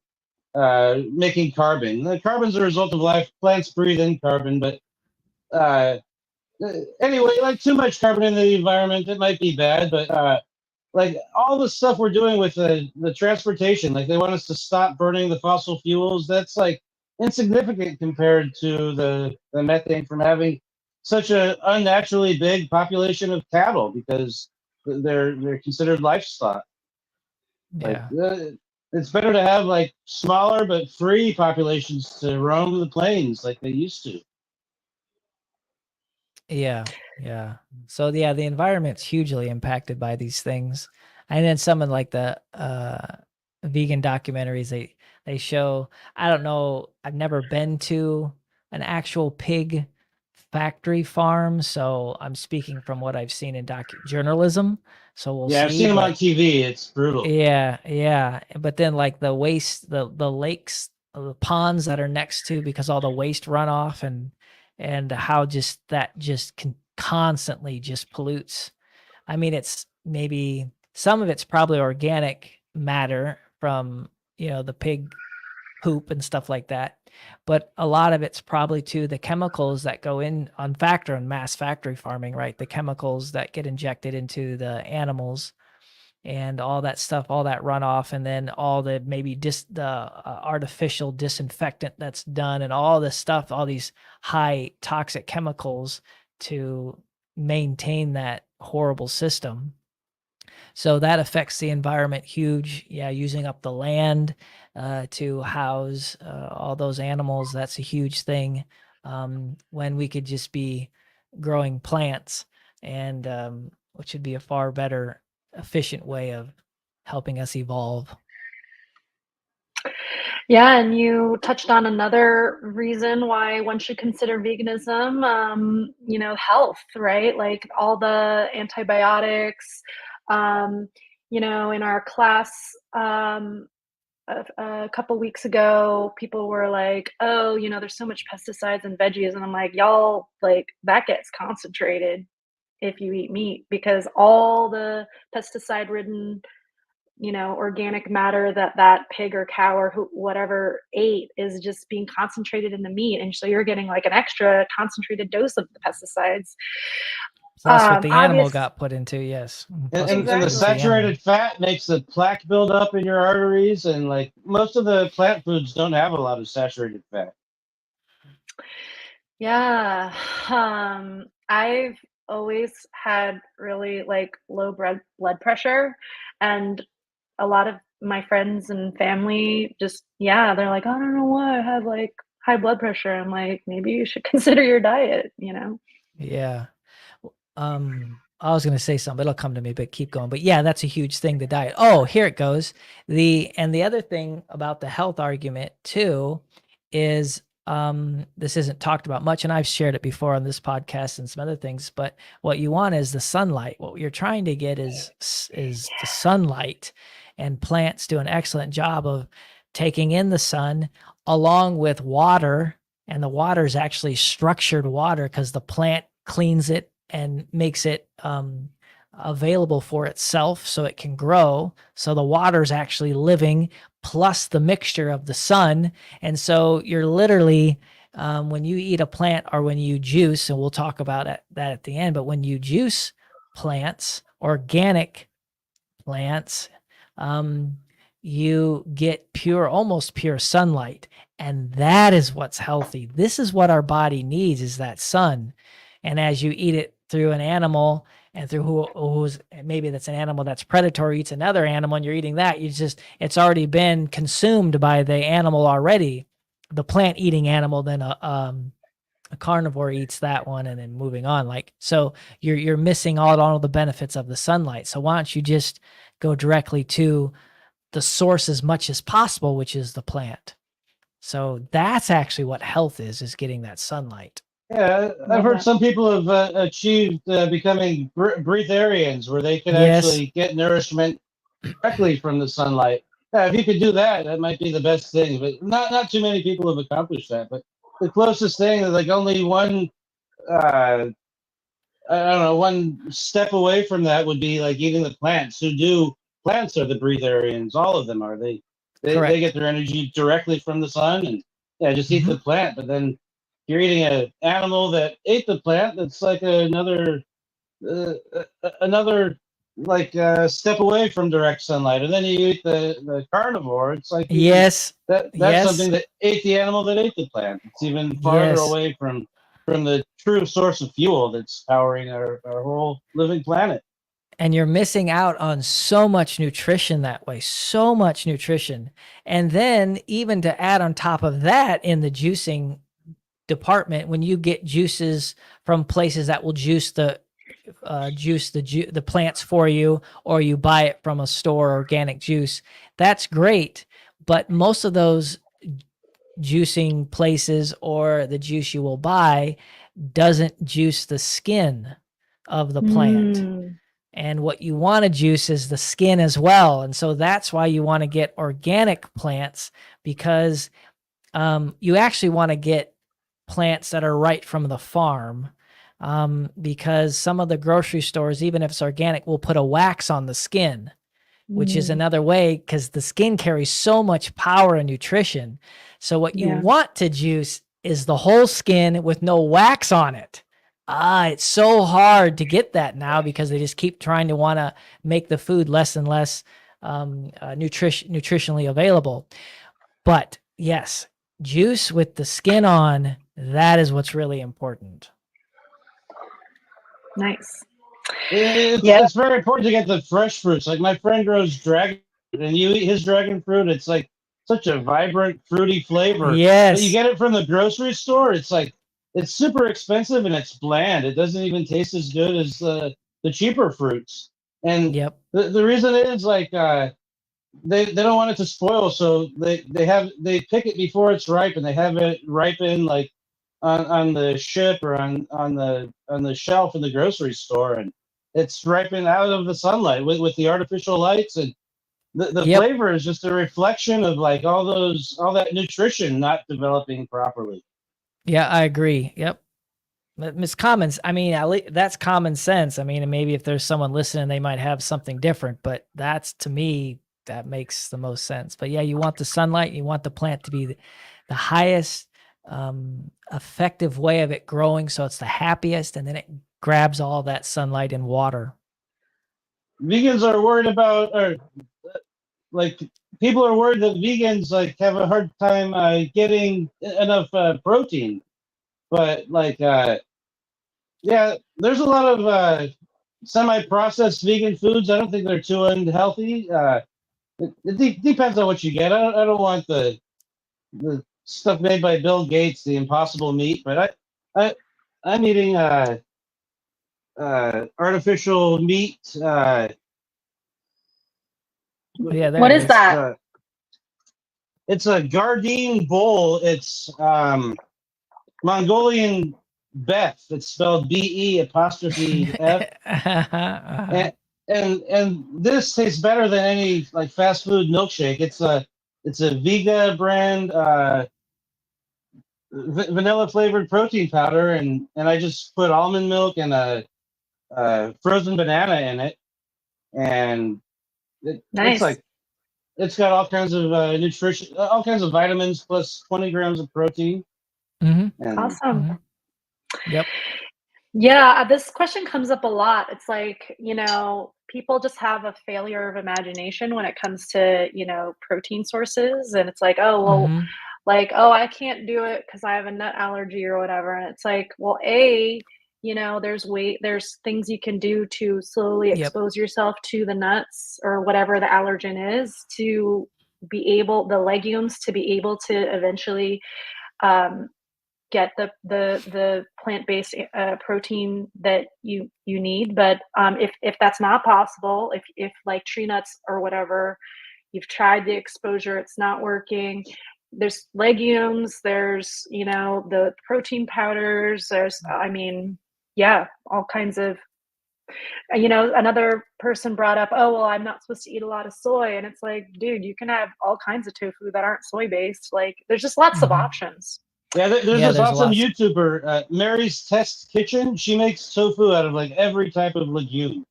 making carbon. The carbon's a result of life. Plants breathe in carbon, but uh, anyway, like too much carbon in the environment, it might be bad. But like all the stuff we're doing with the transportation, like they want us to stop burning the fossil fuels. That's like insignificant compared to the methane from having such a unnaturally big population of cattle because they're considered livestock. Like Yeah. it's better to have like smaller but free populations to roam the plains like they used to. Yeah. Yeah. So yeah, the environment's hugely impacted by these things. And then some of like the vegan documentaries they show, I don't know, I've never been to an actual pig factory farm, so I'm speaking from what I've seen in journalism. So we'll Yeah, I've see, seen them on but TV. It's brutal. yeah, yeah. But then like the waste, the lakes, the ponds that are next to because all the waste runoff and how just that just can constantly just pollutes. I mean, it's maybe some of it's probably organic matter from, the pig poop and stuff like that. But a lot of it's probably too the chemicals that go in on mass factory farming, right? The chemicals that get injected into the animals and all that stuff, all that runoff, and then all the maybe the artificial disinfectant that's done, and all this stuff, all these high toxic chemicals to maintain that horrible system. So that affects the environment huge. Yeah, using up the land to house all those animals, that's a huge thing. When we could just be growing plants, and which would be a far better, efficient way of helping us evolve. yeah, and you touched on another reason why one should consider veganism, health, right? Like all the antibiotics. Um, in our class, a couple weeks ago, people were like, "Oh, there's so much pesticides in veggies," and I'm like, "Y'all, like that gets concentrated if you eat meat because all the pesticide-ridden, organic matter that pig or cow or whatever ate is just being concentrated in the meat, and so you're getting like an extra concentrated dose of the pesticides." Plus, what the animal Obvious, got put into, yes. And, Plus, and, what's and put the into the exactly. animal. saturated fat makes the plaque build up in your arteries, and like most of the plant foods don't have a lot of saturated fat. Yeah. I've always had really like low blood pressure, and a lot of my friends and family just, yeah, they're like, I don't know why I have like high blood pressure. I'm like, maybe you should consider your diet. Yeah. I was gonna say something, it'll come to me, but keep going. But yeah, that's a huge thing, the diet. Oh, here it goes. The other thing about the health argument too is this isn't talked about much, and I've shared it before on this podcast and some other things, but what you want is the sunlight. What you're trying to get is the sunlight, and plants do an excellent job of taking in the sun along with water, and the water is actually structured water because the plant cleans it and makes it available for itself so it can grow. So the water's actually living plus the mixture of the sun. And so you're literally, when you eat a plant or when you juice, and we'll talk about that at the end, but when you juice plants, organic plants, you get almost pure sunlight. And that is what's healthy. This is what our body needs, is that sun. And as you eat it through an animal, and through who's maybe that's an animal that's predatory eats another animal, and you're eating that, it's already been consumed by the animal already. The plant eating animal, then a carnivore eats that one, and then moving on. So you're missing all the benefits of the sunlight. So why don't you just go directly to the source as much as possible, which is the plant. So that's actually what health is getting that sunlight. Yeah, I've heard some people have achieved becoming breatharians, where they can actually get nourishment directly from the sunlight. Yeah, if you could do that, that might be the best thing. But not too many people have accomplished that. But the closest thing is like only one. I don't know, one step away from that would be like eating the plants. Plants are the breatharians. All of them are. They get their energy directly from the sun, and just eat the plant. But then you're eating an animal that ate the plant. That's like another step away from direct sunlight. And then you eat the carnivore. It's like that's something that ate the animal that ate the plant. It's even farther away from the true source of fuel that's powering our whole living planet. And you're missing out on so much nutrition that way, so much nutrition. And then even to add on top of that, in the juicing department, when you get juices from places that will juice the plants for you, or you buy it from a store, organic juice, that's great. But most of those juicing places, or the juice you will buy, doesn't juice the skin of the plant. And what you want to juice is the skin as well. And so that's why you want to get organic plants, because you actually want to get plants that are right from the farm, because some of the grocery stores, even if it's organic, will put a wax on the skin, which is another way, because the skin carries so much power and nutrition. So what you want to juice is the whole skin with no wax on it. It's so hard to get that now, because they just keep trying to want to make the food less and less nutritionally available. But yes, juice with the skin on, that is what's really important. Nice. It's very important to get the fresh fruits. Like my friend grows dragon fruit, and you eat his dragon fruit, it's like such a vibrant, fruity flavor. Yes. But you get it from the grocery store, it's like, it's super expensive and it's bland. It doesn't even taste as good as the cheaper fruits. And the reason is like they don't want it to spoil, so they pick it before it's ripe, and they have it ripen like on the ship or on the shelf in the grocery store, and it's ripened out of the sunlight with the artificial lights, and the flavor is just a reflection of like all that nutrition not developing properly. Yeah, I agree. Yep. Miss Commons, I mean, that's common sense. I mean, and maybe if there's someone listening, they might have something different, but to me, that makes the most sense. But yeah, you want the sunlight, you want the plant to be the highest effective way of it growing, so it's the happiest, and then it grabs all that sunlight and water. Vegans are worried about, or like people are worried that vegans like have a hard time getting enough protein, but like there's a lot of semi-processed vegan foods. I don't think they're too unhealthy. It depends on what you get. I don't want the stuff made by Bill Gates, the Impossible Meat, but I'm eating artificial meat. What is that? It's a Gardein bull. It's Mongolian beef. It's spelled BE''F. And this tastes better than any like fast food milkshake. It's a Vega brand vanilla flavored protein powder, and I just put almond milk and a frozen banana in it, and it's got all kinds of nutrition, all kinds of vitamins, plus 20 grams of protein. Awesome. Yep. Yeah, this question comes up a lot. It's like, people just have a failure of imagination when it comes to, protein sources. And it's like, oh, well, Mhm. like, oh, I can't do it because I have a nut allergy or whatever. And it's like, well, there's things you can do to slowly Yep. expose yourself to the nuts or whatever the allergen is to the legumes to be able to eventually um, get the plant-based protein that you need. But if that's not possible, if like tree nuts or whatever, you've tried the exposure, it's not working. There's legumes, there's the protein powders, there's yeah, all kinds of another person brought up, oh well, I'm not supposed to eat a lot of soy, and it's like, dude, you can have all kinds of tofu that aren't soy based. Like there's just lots of Mhm. options. Yeah, there's Yeah, this there's awesome lots. YouTuber, Mary's Test Kitchen. She makes tofu out of like every type of legume.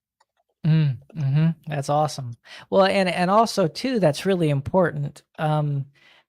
That's awesome. Well, and also too, that's really important.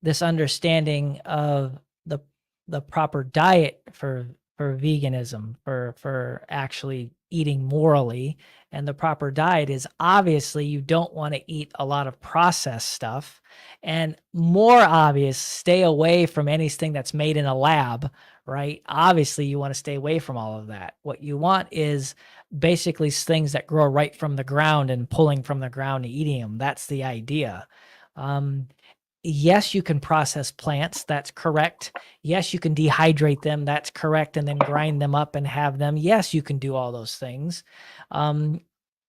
This understanding of the the proper diet for veganism, for actually eating morally, and the proper diet is obviously you don't want to eat a lot of processed stuff, and more obvious, stay away from anything that's made in a lab, right? Obviously, you want to stay away from all of that. What you want is basically things that grow right from the ground and pulling from the ground and eating them. That's the idea. Um, yes, you can process plants. That's correct. Yes, you can dehydrate them. That's correct. And then grind them up and have them. Yes, you can do all those things. Um,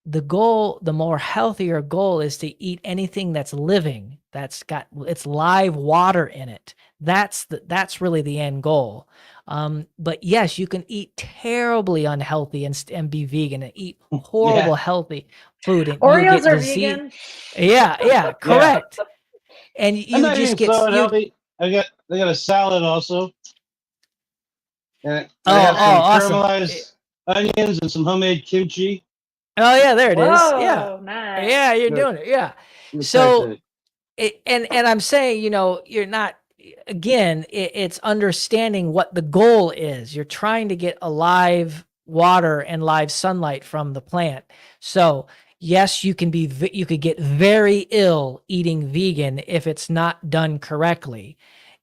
the goal, the more healthier goal is to eat anything that's living, that's got its live water in it. That's really the end goal. But yes, you can eat terribly unhealthy and be vegan and eat Yeah, horrible healthy food and you'll Oreos get are disease. vegan. Yeah, yeah. correct. And I'm you not just even get so you. unhealthy. I got a salad also, and I Oh, have some awesome. caramelized onions and some homemade kimchi. Oh yeah, there it is. Yeah. Whoa, Yeah, nice. you're Look, doing it. Yeah. look quite So good. and I'm saying, you're not, again, it's understanding what the goal is. You're trying to get a live water and live sunlight from the plant. So yes, you could get very ill eating vegan if it's not done correctly,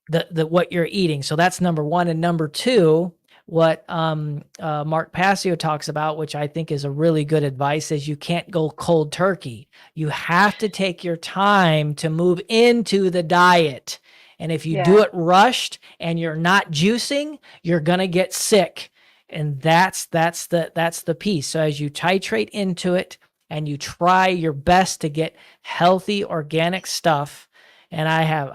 the what you're eating. So that's number one. And number two, what Mark Passio talks about, which I think is a really good advice, is you can't go cold turkey. You have to take your time to move into the diet. And if you do Yeah. it rushed and you're not juicing, you're gonna get sick. And that's the piece. So as you titrate into it and you try your best to get healthy organic stuff, and I have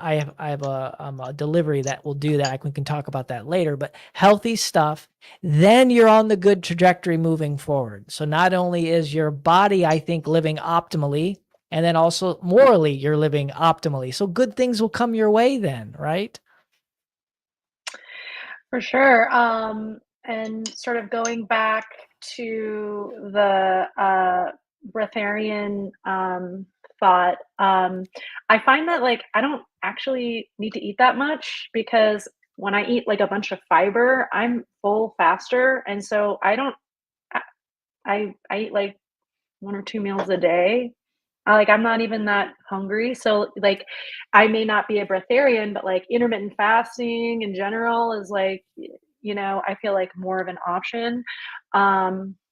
a delivery that will do that. We can talk about that later, but healthy stuff, then you're on the good trajectory moving forward. So not only is your body, I think, living optimally, and then also morally you're living optimally. So good things will come your way then, right? For sure. And sort of going back to the breatharian thought, I find that like I don't actually need to eat that much because when I eat like a bunch of fiber, I'm full faster, and so I don't. I I eat like 1 or 2 meals a day. Like, I'm not even that hungry, so, like, I may not be a breatharian, but, like, intermittent fasting in general is, like, I feel like more of an option,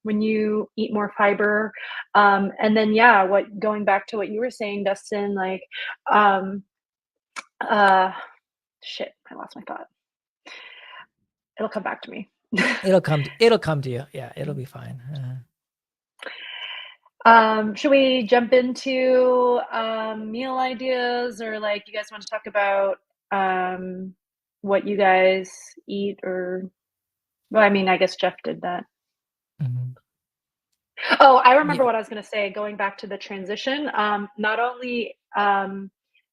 when you eat more fiber, and then, yeah, what going back to what you were saying, Dustin, like, um, uh, shit, I lost my thought. It'll come back to me. It'll come to you. Yeah, it'll be fine. Should we jump into meal ideas or like you guys want to talk about um, what you guys eat or well, I mean, I guess Jeff did that. Mhm. Oh, I remember Yeah. what I was going to say going back to the transition. Not only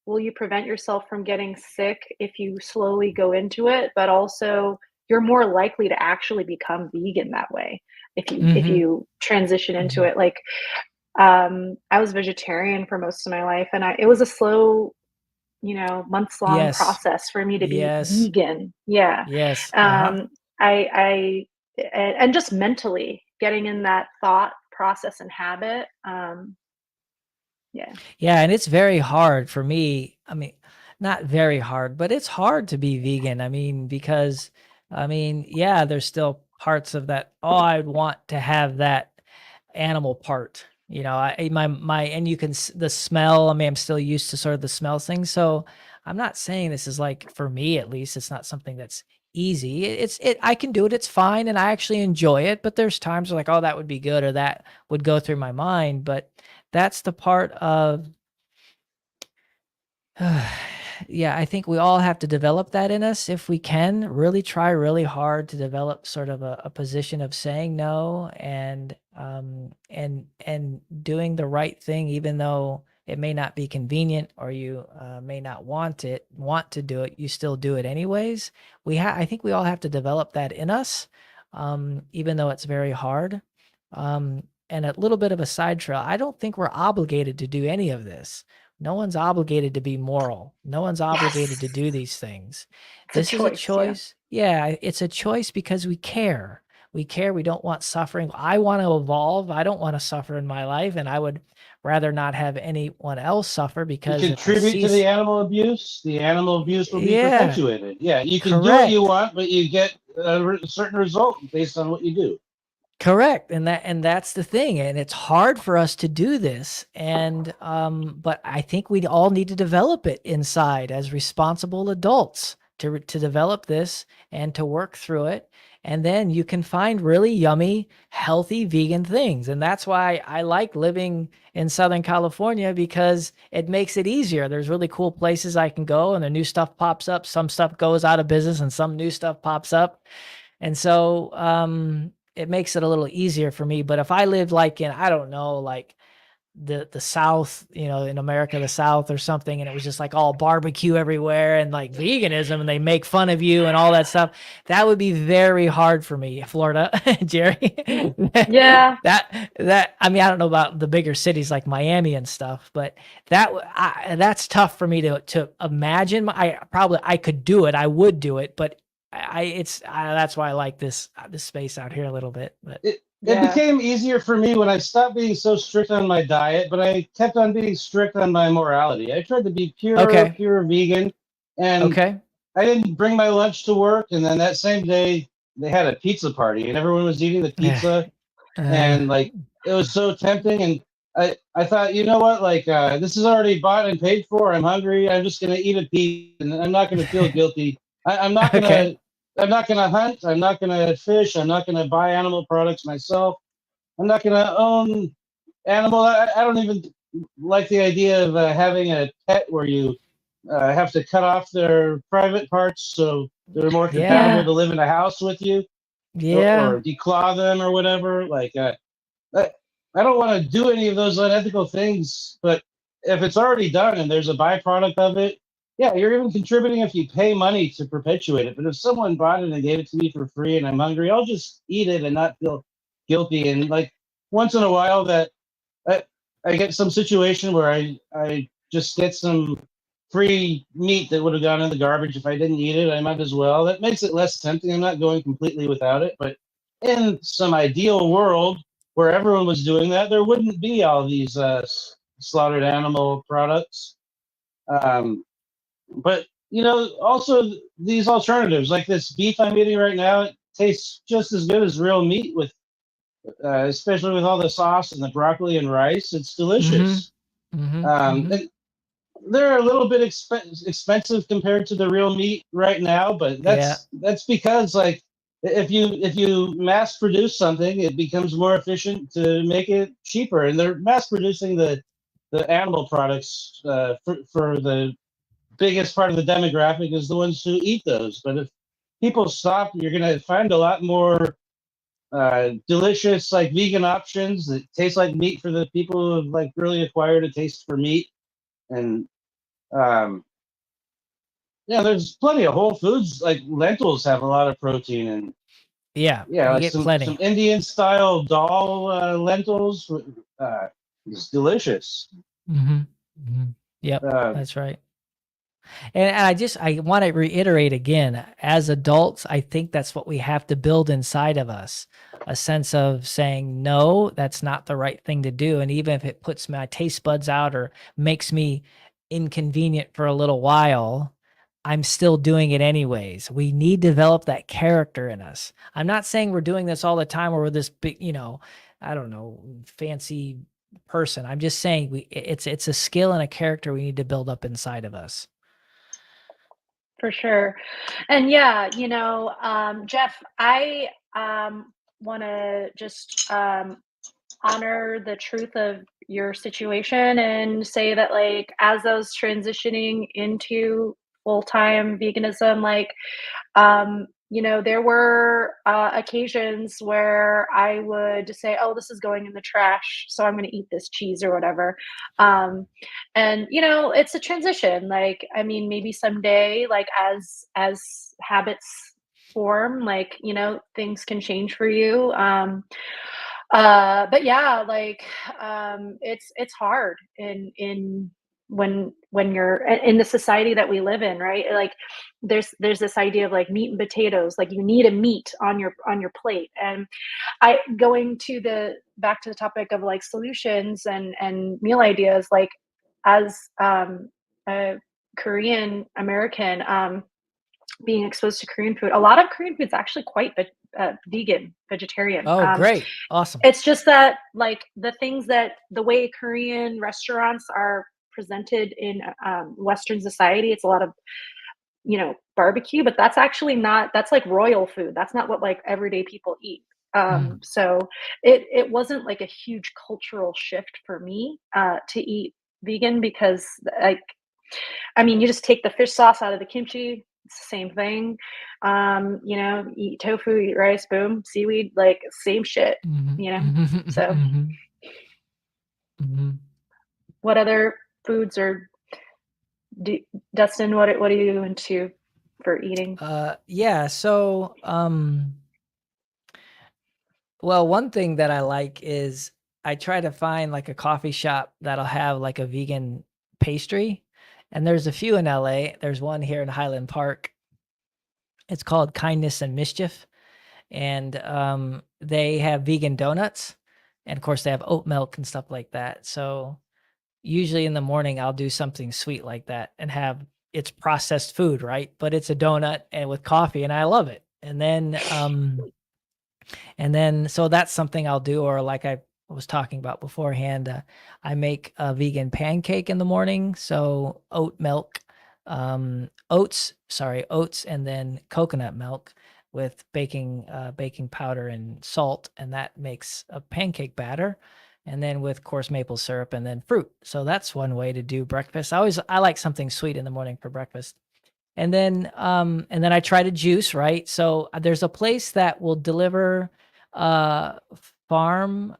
will you prevent yourself from getting sick if you slowly go into it, but also you're more likely to actually become vegan that way if Mhm. you transition into Mhm. it. Like I was vegetarian for most of my life, and it was a slow, months long Yes. process for me to be Yes. vegan. Yeah. Yes. Uh-huh. Um, I and just mentally getting in that thought process and habit. Yeah. Yeah, and it's very hard for me. I mean, not very hard, but it's hard to be vegan. I mean, because yeah, there's still parts of that. Oh, I'd want to have that animal part. You know, and you can the smell. I mean, I'm still used to sort of the smell thing. So I'm not saying this is like, for me at least, it's not something that's easy. I can do it. It's fine, and I actually enjoy it. But there's times where like, oh, that would be good, or that would go through my mind. But that's the part of yeah, I think we all have to develop that in us if we can really try really hard to develop sort of a position of saying no, and doing the right thing, even though it may not be convenient, or you may not want to do it, you still do it anyways. I think we all have to develop that in us, even though it's very hard. And a little bit of a side trail, I don't think we're obligated to do any of this. No one's obligated to be moral. No one's obligated to Yes. do these things. It's a This is a choice. Yeah. choice. Yeah, it's a choice because we care. We care. We don't want suffering. I want to evolve. I don't want to suffer in my life, and I would rather not have anyone else suffer, You because if I contribute to see, the animal abuse will be yeah, perpetuated. Yeah, you can do what you correct. want, but you get a certain result based on what you do. Correct. And that's the thing. And it's hard for us to do this. And but I think we all need to develop it inside as responsible adults, to develop this and to work through it. And then you can find really yummy, healthy vegan things. And that's why I like living in Southern California, because it makes it easier. There's really cool places I can go, and the new stuff pops up. Some stuff goes out of business and some new stuff pops up. And so it makes it a little easier for me. But if I lived like in, I don't know, like the South, you know, in America, the South or something, and it was just like all barbecue everywhere and like veganism, and they make fun of you and all that stuff, that would be very hard for me. Florida, Geri. Yeah. that I mean, I don't know about the bigger cities like Miami and stuff, but that's tough for me to imagine. I could do it. I would do it, but that's why I like this space out here a little bit. But It Yeah. became easier for me when I stopped being so strict on my diet, but I kept on being strict on my morality. I tried to be okay, pure vegan, and okay, I didn't bring my lunch to work. And then that same day, they had a pizza party, and everyone was eating the pizza, uh, and like it was so tempting. And I thought, you know what, like this is already bought and paid for. I'm hungry. I'm just gonna eat a pizza, and I'm not gonna feel guilty. I'm not okay, gonna. I'm not gonna hunt. I'm not gonna fish. I'm not gonna buy animal products myself. I'm not gonna own animal. I don't even like the idea of having a pet where you have to cut off their private parts so they're more compatible yeah, to live in a house with you, yeah, or declaw them or whatever. Like I, I don't want to do any of those unethical things. But if it's already done and there's a byproduct of it, yeah, you're even contributing if you pay money to perpetuate it. But if someone bought it and gave it to me for free and I'm hungry, I'll just eat it and not feel guilty. And like once in a while, that I, I get some situation where I just get some free meat that would have gone in the garbage if I didn't eat it. I might as well. That makes it less tempting. I'm not going completely without it, but in some ideal world where everyone was doing that, there wouldn't be all these slaughtered animal products. Um, but you know, also these alternatives, like this beef I'm eating right now, it tastes just as good as real meat with, especially with all the sauce and the broccoli and rice. It's mm-hmm, delicious. mm-hmm, mm-hmm. And they're a little bit expensive compared to the real meat right now, but Yeah, that's because like if you mass produce something, it becomes more efficient to make it cheaper, and they're mass producing the animal products for the biggest part of the demographic is the ones who eat those. But if people stop, you're going to find a lot more delicious like vegan options that taste like meat for the people who have like really acquired a taste for meat. And um, yeah, there's plenty of whole foods like lentils have a lot of protein, and yeah, yeah, you like get some plenty. Indian style dal lentils is delicious. Mm-hmm, mm-hmm. Yep, Uh, that's right. And I want to reiterate again, as adults, I think that's what we have to build inside of us. A sense of saying, no, that's not the right thing to do. And even if it puts my taste buds out or makes me inconvenient for a little while, I'm still doing it anyways. We need to develop that character in us. I'm not saying we're doing this all the time or we're this big, I don't know, fancy person. I'm just saying it's a skill and a character we need to build up inside of us. For sure. And yeah, Jeff, I want to just honor the truth of your situation and say that, like, as I was transitioning into full-time veganism, like, there were occasions where I would say, "Oh, this is going in the trash, so I'm going to eat this cheese or whatever." Um, and it's a transition. Like, I mean, maybe someday, like as habits form, like things can change for you. But yeah, like it's hard in when you're in the society that we live in, right? Like there's this idea of like meat and potatoes, like you need a meat on your plate. And I going to the back to the topic of like solutions and meal ideas, like as a Korean American, being exposed to Korean food, a lot of Korean food is actually quite vegan, vegetarian. Oh, great. Awesome. It's just that, like, the way Korean restaurants are presented in Western society, it's a lot of, barbecue, but that's actually not, that's like royal food. That's not what like everyday people eat. Mm. So it wasn't like a huge cultural shift for me to eat vegan because, like, I mean, you just take the fish sauce out of the kimchi, it's the same thing. Eat tofu, eat rice, boom, seaweed, like same shit, Mhm, you know? mhm, So mhm, mhm. what other foods or do, Dustin, what are you into for eating? Yeah, so, well, one thing that I like is I try to find like a coffee shop that'll have like a vegan pastry, and there's a few in LA. There's one here in Highland Park. It's called Kindness and Mischief, and they have vegan donuts, and of course they have oat milk and stuff like that. So usually in the morning I'll do something sweet like that and have it's processed food, right? But it's a donut and with coffee, and I love it. And then so that's something I'll do, or like I was talking about beforehand, I make a vegan pancake in the morning. So oats, and then coconut milk with baking powder and salt, and that makes a pancake batter. And then with course maple syrup and then fruit. So that's one way to do breakfast. I like something sweet in the morning for breakfast. And then I try to juice, right? So there's a place that will deliver uh farm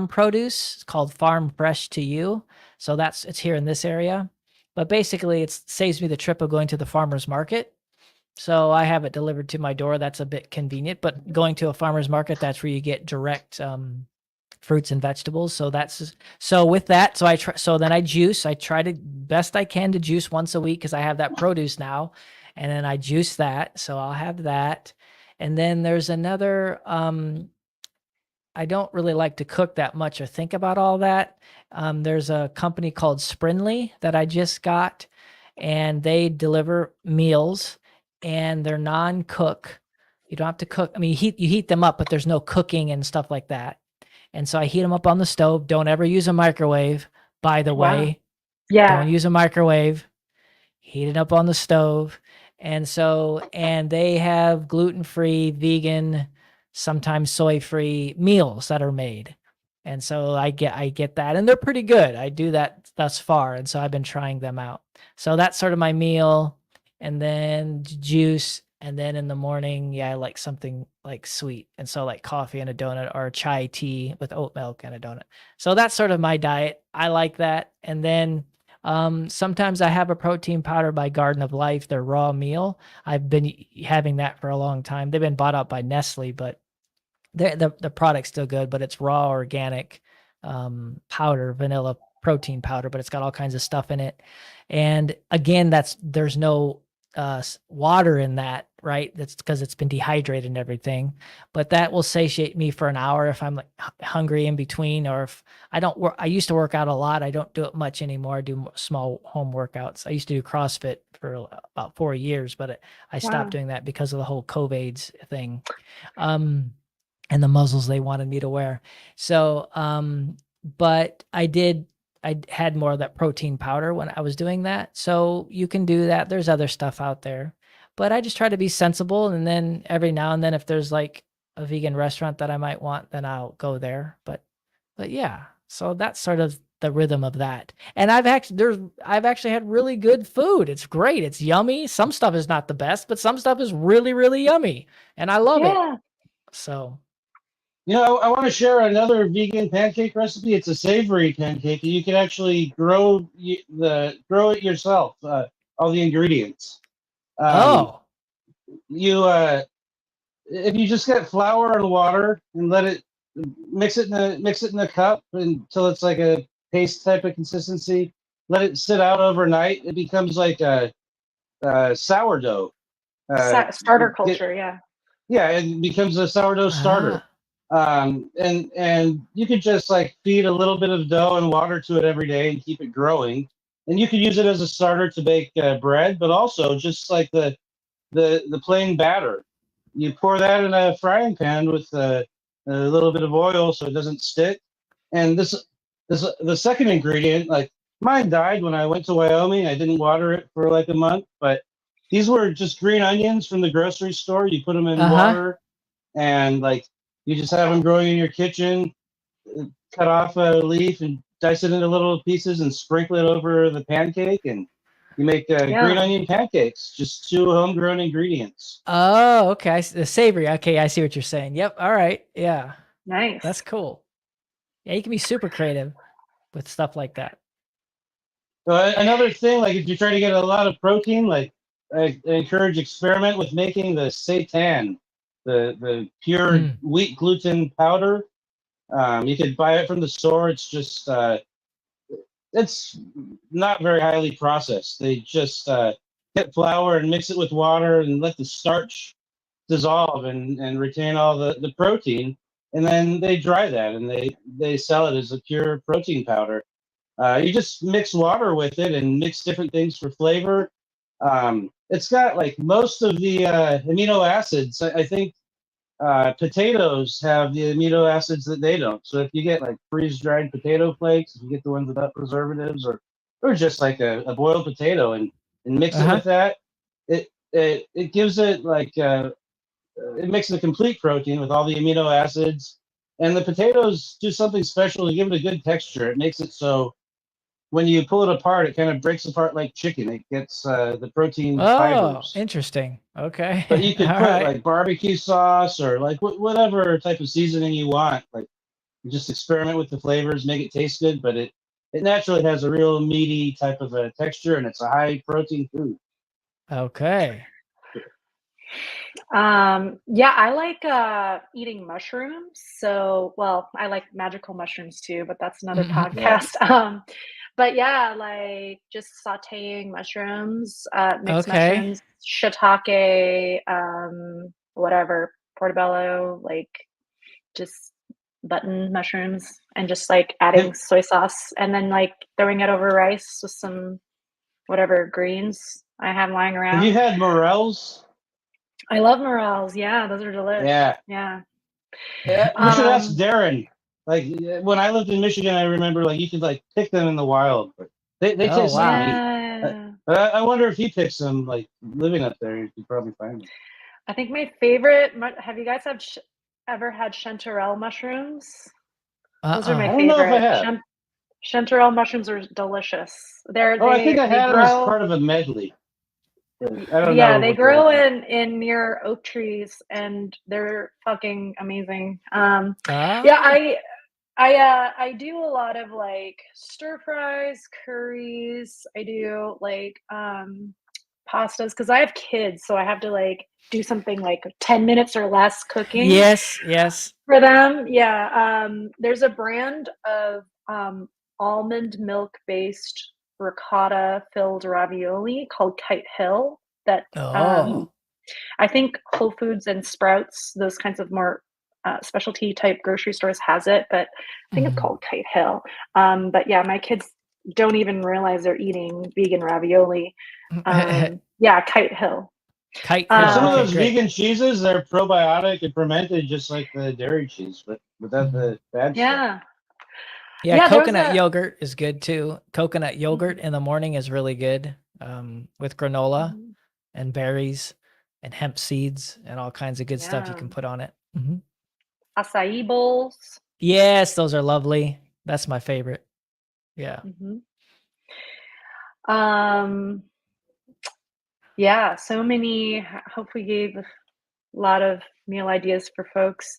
produce. It's called Farm Fresh to You. So it's here in this area. But basically it saves me the trip of going to the farmer's market. So I have it delivered to my door. That's a bit convenient, but going to a farmer's market, that's where you get direct fruits and vegetables. So with that, so then I juice. I try to best I can to juice once a week because I have that produce now. And then I juice that. So I'll have that. And then there's another I don't really like to cook that much or think about all that. There's a company called Sprinley that I just got, and they deliver meals, and they're non-cook. You don't have to cook. I mean, you heat them up, but there's no cooking and stuff like that. And so I heat them up on the stove. Don't ever use a microwave, by the Wow. way. Don't Yeah. use a microwave. Heat it up on the stove. And they have gluten-free, vegan, sometimes soy-free meals that are made. And so I get that, and they're pretty good. I do that thus far, and so I've been trying them out. So that's sort of my meal, and then juice, and then in the morning, yeah, I like something like sweet, and so like coffee and a donut or chai tea with oat milk and a donut. So that's sort of my diet. I like that, and then sometimes I have a protein powder by Garden of Life, their raw meal. I've been having that for a long time. They've been bought out by Nestle, but the product's still good, but it's raw organic powder, vanilla protein powder, but it's got all kinds of stuff in it. And again, there's no water in that, right? That's because it's been dehydrated and everything. But that will satiate me for an hour if I'm like hungry in between, or if I don't work. I used to work out a lot. I don't do it much anymore. I do small home workouts. I used to do CrossFit for about 4 years, but I stopped doing that because of the whole COVID's thing. And the muzzles they wanted me to wear. So, but I had more of that protein powder when I was doing that. So you can do that. There's other stuff out there, but I just try to be sensible. And then every now and then, if there's like a vegan restaurant that I might want, then I'll go there. But yeah, so that's sort of the rhythm of that. And I've actually had really good food. It's great. It's yummy. Some stuff is not the best, but some stuff is really, really yummy. And I love it. So. I want to share another vegan pancake recipe. It's a savory pancake. You can actually grow it yourself. All the ingredients. If you just get flour and water and let it mix it in a cup until it's like a paste type of consistency. Let it sit out overnight. It becomes like a sourdough. Starter culture, yeah. Yeah, it becomes a sourdough starter. And you could just like feed a little bit of dough and water to it every day and keep it growing. And you could use it as a starter to bake bread, but also just like the plain batter. You pour that in a frying pan with a little bit of oil so it doesn't stick. And the second ingredient, like mine died when I went to Wyoming. I didn't water it for like a month, but these were just green onions from the grocery store. You put them in water and like you just have them growing in your kitchen. Cut off a leaf and dice it into little pieces and sprinkle it over the pancake, and you make green onion pancakes. Just 2 homegrown ingredients. Oh, okay. The savory. Okay, I see what you're saying. Yep. All right. Yeah. Nice. That's cool. Yeah, you can be super creative with stuff like that. Another thing, like if you're trying to get a lot of protein, like I encourage experiment with making the seitan, the pure wheat gluten powder. You could buy it from the store. It's just it's not very highly processed. They just get flour and mix it with water and let the starch dissolve and retain all the protein. And then they dry that and they sell it as a pure protein powder. You just mix water with it and mix different things for flavor. It's got like most of the amino acids. I think potatoes have the amino acids that they don't. So if you get like freeze-dried potato flakes, if you get the ones without preservatives, or just like a boiled potato and mix it with that, it gives it like it makes it a complete protein with all the amino acids. And the potatoes do something special to give it a good texture. It makes it so when you pull it apart, it kind of breaks apart like chicken. It gets the protein fibers. Oh, interesting. Okay. But you could put like barbecue sauce or like whatever type of seasoning you want. Like you just experiment with the flavors, make it taste good. But it naturally has a real meaty type of a texture, and it's a high protein food. Okay. Yeah, I like eating mushrooms. So, well, I like magical mushrooms too, but that's another podcast. But yeah, like just sauteing mushrooms, mixed mushrooms, shiitake, whatever, portobello, like just button mushrooms, and just like adding soy sauce and then like throwing it over rice with some whatever greens I have lying around. Have you had morels? I love morels. Yeah, those are delicious. Yeah. You should ask Darren. Like when I lived in Michigan, I remember like you could like pick them in the wild, but they taste like meat. But I wonder if he picks them like living up there. You could probably find them. I think my favorite. Have you guys ever had chanterelle mushrooms? Those are my favorite. I don't know if I have. Chanterelle mushrooms are delicious. I think I had them as part of a medley. They grow in near oak trees, and they're fucking amazing. Yeah, I do a lot of like stir fries, curries. I do like pastas because I have kids, so I have to like do something like 10 minutes or less cooking. Yes. For them, yeah. There's a brand of almond milk based ricotta filled ravioli called Kite Hill that Oh. I think Whole Foods and Sprouts, those kinds of more specialty type grocery stores has it, but I think it's Mhm. called Kite Hill. But yeah, my kids don't even realize they're eating vegan ravioli. Yeah, Kite Hill. Kite Yeah, Hill. some of Okay, those great. vegan cheeses, they're probiotic and fermented just like the dairy cheese, but without the bad stuff. Yeah. Yeah, Yeah, there was coconut a yogurt is good too. Coconut yogurt in the morning is really good, with granola Mhm. and berries and hemp seeds and all kinds of good stuff you Yeah. can put on it. Mhm. Acai bowls. Yes, those are lovely. That's my favorite. Yeah. Mhm. Um, yeah, so many. Hope we gave a lot of meal ideas for folks.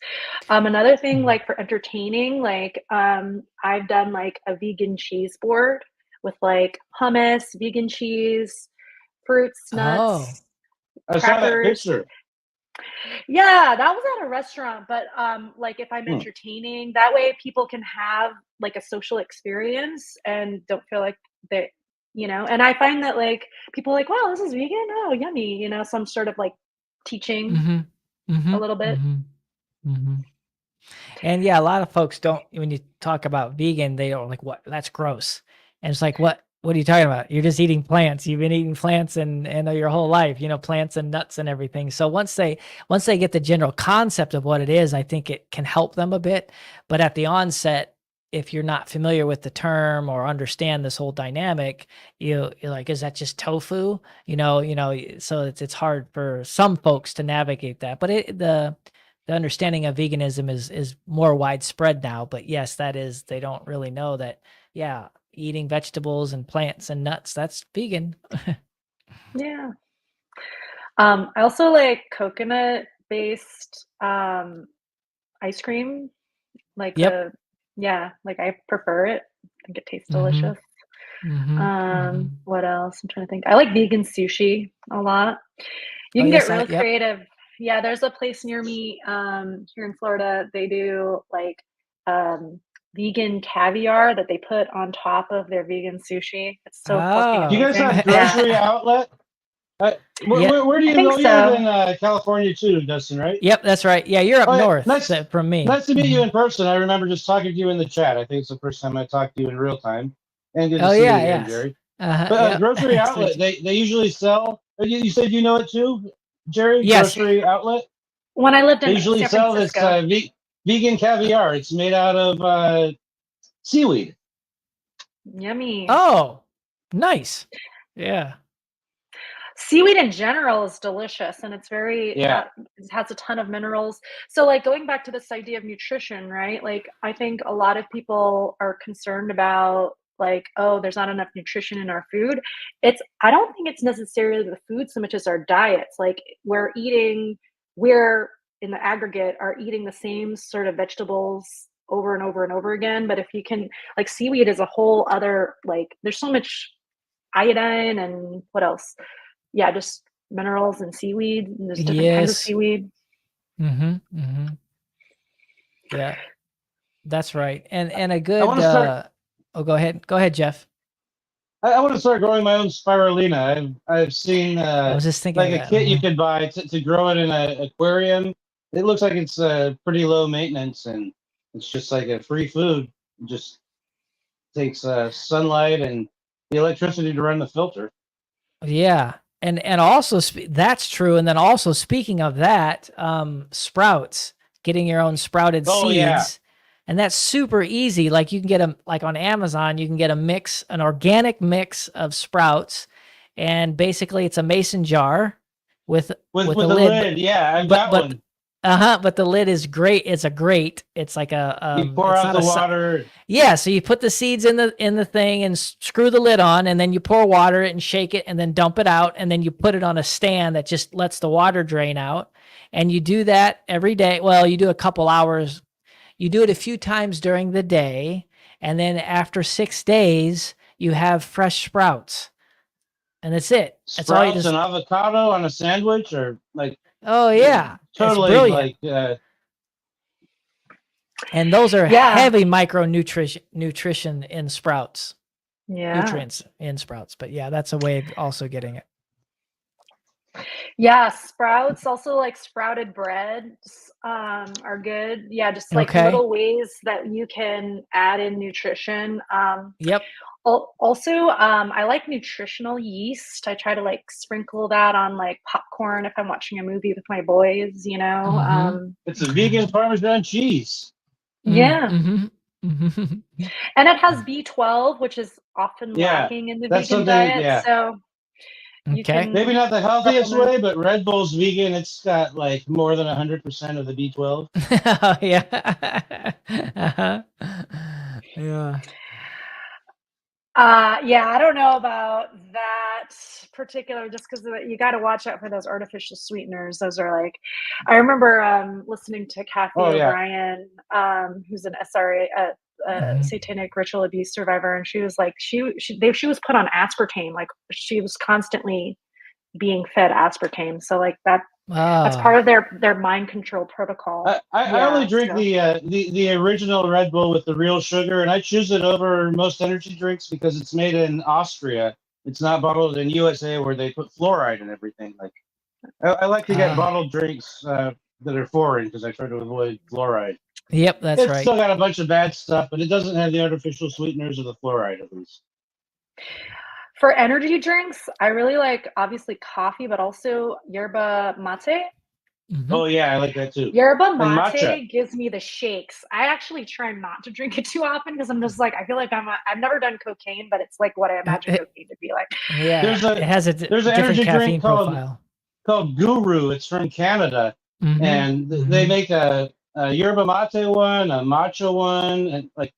Another thing, Mhm. like for entertaining, like I've done like a vegan cheese board with like hummus, vegan cheese, fruits, Oh. nuts, I saw that crackers. picture. Yeah, that was at a restaurant, but like if I'm Hmm. entertaining, that way people can have like a social experience and don't feel like they, and I find that like people are like, wow, this is vegan. Oh, yummy, so I'm sort of like teaching Mhm. a Mhm. little bit. Mhm. Mhm. And yeah, a lot of folks don't when you talk about vegan, they don't like what that's gross. And it's like, what are you talking about? You're just eating plants. You've been eating plants and your whole life, plants and nuts and everything. So once they get the general concept of what it is, I think it can help them a bit. But at the onset, if you're not familiar with the term or understand this whole dynamic, you're like, is that just tofu? So it's hard for some folks to navigate that. But the understanding of veganism is more widespread now, but yes, that is they don't really know that, yeah, eating vegetables and plants and nuts, that's vegan. Yeah. I also like coconut based ice cream. Like Yep. yeah, like I prefer it. I think it tastes Mhm. delicious. Mhm. Mhm. What else? I'm trying to think. I like vegan sushi a lot. You Oh, can get yes, real yep. creative. Yeah, there's a place near me here in Florida. They do like um, vegan caviar that they put on top of their vegan sushi. It's so fucking Do you Oh. guys have amazing. Yeah, grocery outlet? Yeah. Where do I you think know? You live so. in California too, Dustin, right? Yep, that's right. Yeah, you're up Oh, yeah. north from me. Nice to meet you Mhm. in person. I remember just talking to you in the chat. I think it's the first time I talked to you in real time. And good to Oh, see you yeah, again, yes. Jerry. Uh-huh, But yep. grocery Nice to meet outlet, you. they usually sell. You said you know it too, Jerry. Yes. Grocery outlet. When I lived They in usually San sell this Francisco, vegan caviar. It's made out of seaweed. yummy. Oh, nice. Yeah. Seaweed in general is delicious and it's very Yeah. it has a ton of minerals. So like going back to this idea of nutrition, right? Like I think a lot of people are concerned about like, oh, there's not enough nutrition in our food. I don't think it's necessarily the food so much as our diets. Like we're in the aggregate are eating the same sort of vegetables over and over and over again. But if you can like seaweed is a whole other like there's so much iodine and what else? Yeah, just minerals and seaweed, and there's different kinds of Yes. seaweed. Mhm. Mhm. Yeah. That's right. And a I good want to start. oh, go ahead. Go ahead, Jeff. I want to start growing my own spirulina. I've seen I was just thinking like of a that. kit you Mhm. could buy to grow it in an aquarium. It looks like it's pretty low maintenance and it's just like a free food. It just takes sunlight and the electricity to run the filter. Yeah. And also that's true. And then also speaking of that, sprouts, getting your own sprouted Oh yeah, seeds. And that's super easy. Like you can get them like on Amazon, you can get an organic mix of sprouts. And basically it's a mason jar with with a a lid, lid. Yeah, I've but got but one. uh-huh, but the lid is great. It's a grate. It's like a You pour it's out not the a water. yeah, so you put the seeds in the thing and screw the lid on, and then you pour water it and shake it, and then dump it out, and then you put it on a stand that just lets the water drain out. And you do that every day. Well, you do a couple hours. You do it a few times during the day, and then after 6 days, you have fresh sprouts, and that's it. That's all you Sprouts just. and avocado on a sandwich, or like Oh yeah, it's totally brilliant. like And those are Yeah. heavy nutrition in sprouts, Yeah. nutrients in sprouts. But yeah, that's a way of also getting it. Yeah, sprouts, also like sprouted breads are good. Yeah, just like Okay. little ways that you can add in nutrition. Yep. Also, I like nutritional yeast. I try to like sprinkle that on like popcorn if I'm watching a movie with my boys, you know. Mhm. It's a vegan Parmesan cheese. Yeah. Mhm. And it has B12, which is often Yeah, lacking in the that's vegan something. diet. Yeah, So you Okay. maybe can not the healthiest supplement. way, but Red Bull's vegan. It's got like more than 100% of the B12. Oh, yeah. Uh-huh. Yeah. Yeah, I don't know about that particular, just because you got to watch out for those artificial sweeteners. Those are like, I remember listening to Kathy Oh yeah, O'Brien, who's an SRA, Mhm. satanic ritual abuse survivor, and she was like, she was put on aspartame, like she was constantly being fed aspartame. So like that's part Oh. of their mind control protocol. I only Yeah, drink so the original Red Bull with the real sugar, and I choose it over most energy drinks because it's made in Austria. It's not bottled in USA where they put fluoride and everything. Like I like to get bottled drinks that are foreign because I try to avoid fluoride. Yep, that's It's right. still got a bunch of bad stuff, but it doesn't have the artificial sweeteners or the fluoride at least. for energy drinks, I really like obviously coffee, but also yerba mate. Mhm. Oh yeah, I like that too. Yerba And matcha. mate gives me the shakes. I actually try not to drink it too often because I'm just like, I feel like I've never done cocaine, but it's like what I imagine cocaine to be like. Yeah, There's it has a there's an different energy caffeine drink called profile. Guru. It's from Canada, Mhm. and they Mhm. make a yerba mate one, a matcha one, and like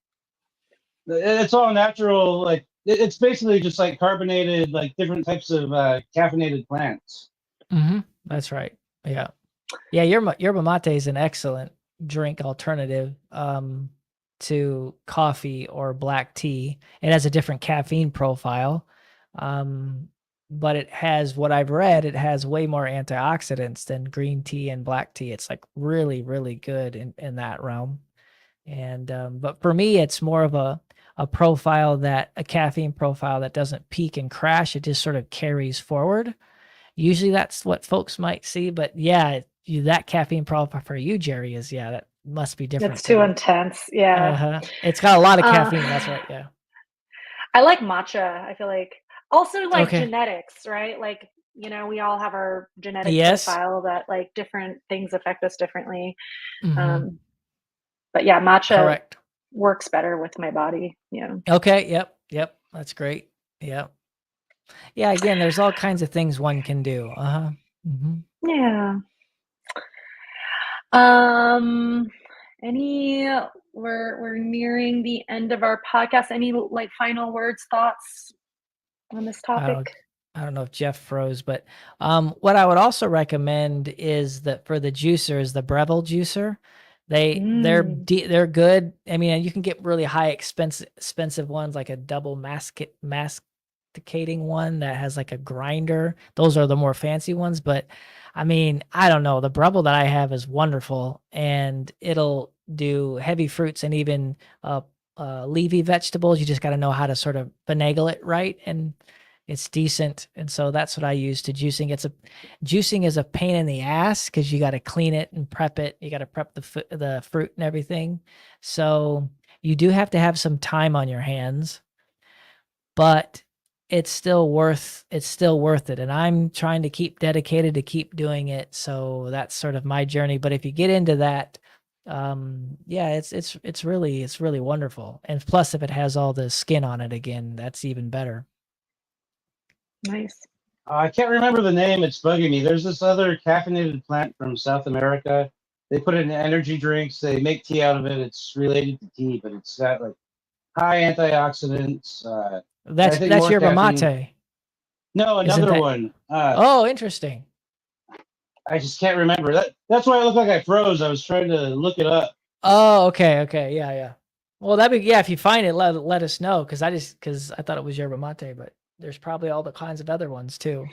it's all natural. Like it's basically just like carbonated, like different types of caffeinated plants. Mhm. That's right. Yeah. Yeah, yerba mate is an excellent drink alternative to coffee or black tea. It has a different caffeine profile. Um, but it has what I've read, it has way more antioxidants than green tea and black tea. It's like really, really good in that realm. And but for me, it's more of a caffeine profile that doesn't peak and crash. It just sort of carries forward. Usually that's what folks might see, but yeah, that caffeine profile for you, Geri, is yeah, that must be different It's for too you. intense. Yeah. It's got a lot of Uh, caffeine. That's right. Yeah. I like matcha. I feel like also like Okay. genetics, right? Like, you know, we all have our genetic Yes. profile that like different things affect us differently. Hmm. Um, but yeah, matcha Correct. works better with my body. Yeah. Okay. Yep. Yep. That's great. Yep. Yeah. Again, there's all kinds of things one can do. Uh-huh. Hmm. Yeah. Um, any we're nearing the end of our podcast. Any like final words, thoughts on this I topic? don't I don't know if Jeff froze, but what I would also recommend is that for the juicers, the Breville juicer, Mm. they're good. I mean, you can get really high expensive ones like a double masticating one that has like a grinder. Those are the more fancy ones, but I mean, I don't know. The Breville that I have is wonderful, and it'll do heavy fruits and even leafy vegetables. You just got to know how to sort of finagle it right, and it's decent. And so that's what I use to juicing. Juicing is a pain in the ass because you got to clean it and prep it. You got to prep the fruit and everything. So you do have to have some time on your hands, but it's still worth it. And I'm trying to keep dedicated to keep doing it. So that's sort of my journey. But if you get into that, yeah, it's really wonderful. And plus, if it has all the skin on it again, that's even better. Nice. I can't remember the name. It's bugging me. There's this other caffeinated plant from South America. They put it in energy drinks. They make tea out of it. It's related to tea, but it's got like high antioxidants. I think That's more yerba caffeine. mate, No, isn't another that? one. Oh, interesting. I just can't remember. That's why I look like I froze. I was trying to look it up. Oh, okay, yeah. Well, that'd be yeah. If you find it, let us know because I thought it was yerba mate, but there's probably all the kinds of other ones too.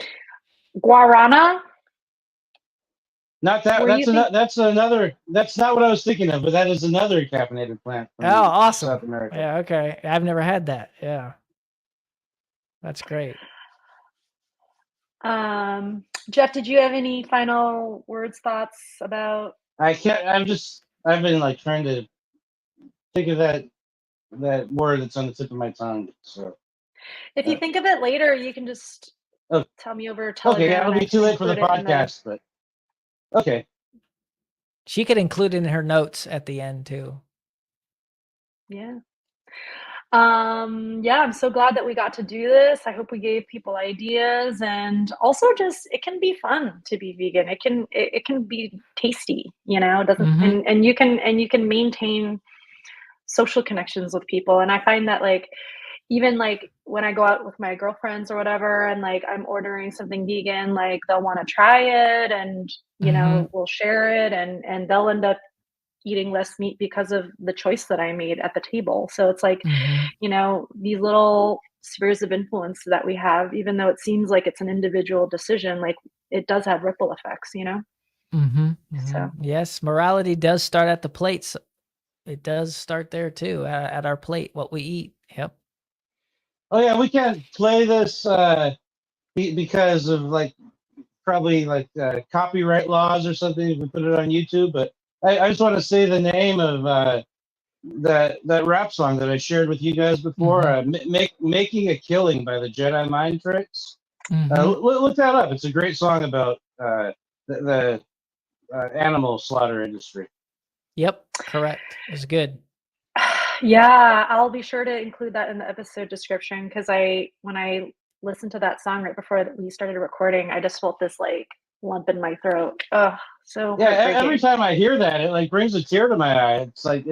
Guarana. Not that. Were you That's another. That's not what I was thinking of, but that is another caffeinated plant Oh, from awesome. South America. Yeah, okay. I've never had that. Yeah. That's great. Jeff, did you have any final words, thoughts about? I can't. I've been like trying to think of that word that's on the tip of my tongue. So If you think of it later, you can just Oh. tell me over okay, Telegram. yeah, it'll and I be can too late for the include it in podcast, but okay. She could include it in her notes at the end too. Yeah. Yeah, I'm so glad that we got to do this. I hope we gave people ideas, and also just it can be fun to be vegan. It can be tasty, you know, it doesn't Mhm. and you can maintain social connections with people. And I find that like even like when I go out with my girlfriends or whatever and like I'm ordering something vegan, like they'll want to try it and you know, we'll share it and they'll end up eating less meat because of the choice that I made at the table. So it's like, you know, these little spheres of influence that we have, even though it seems like it's an individual decision, like it does have ripple effects, you know? So Yes, morality does start at the plates. It does start there too, at our plate, what we eat. Yep. Oh yeah, we can't play this because of like probably like copyright laws or something if we put it on YouTube. But I just want to say the name of that rap song that I shared with you guys before. Making a Killing by the Jedi Mind Tricks. Look that up. It's a great song about the animal slaughter industry. Yep, correct. It's good. yeah, I'll be sure to include that in the episode description because when I listened to that song right before we started recording, I just felt this like lump in my throat. Oh, so Yeah, every heartbreaking. time I hear that, it like brings a tear to my eye. It's like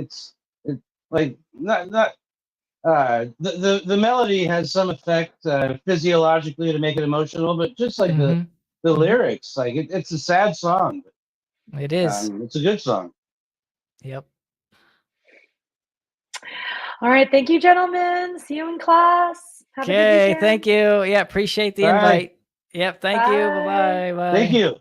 like not the melody has some effect physiologically to make it emotional, but just like the lyrics, like it's a sad song. It is. It's a good song. Yep. All right, thank you, gentlemen. See you in class. Have a good Okay, weekend. thank you. Yeah, appreciate the Bye. invite. Yep, thank you. Bye. Bye-bye. Bye. Thank you.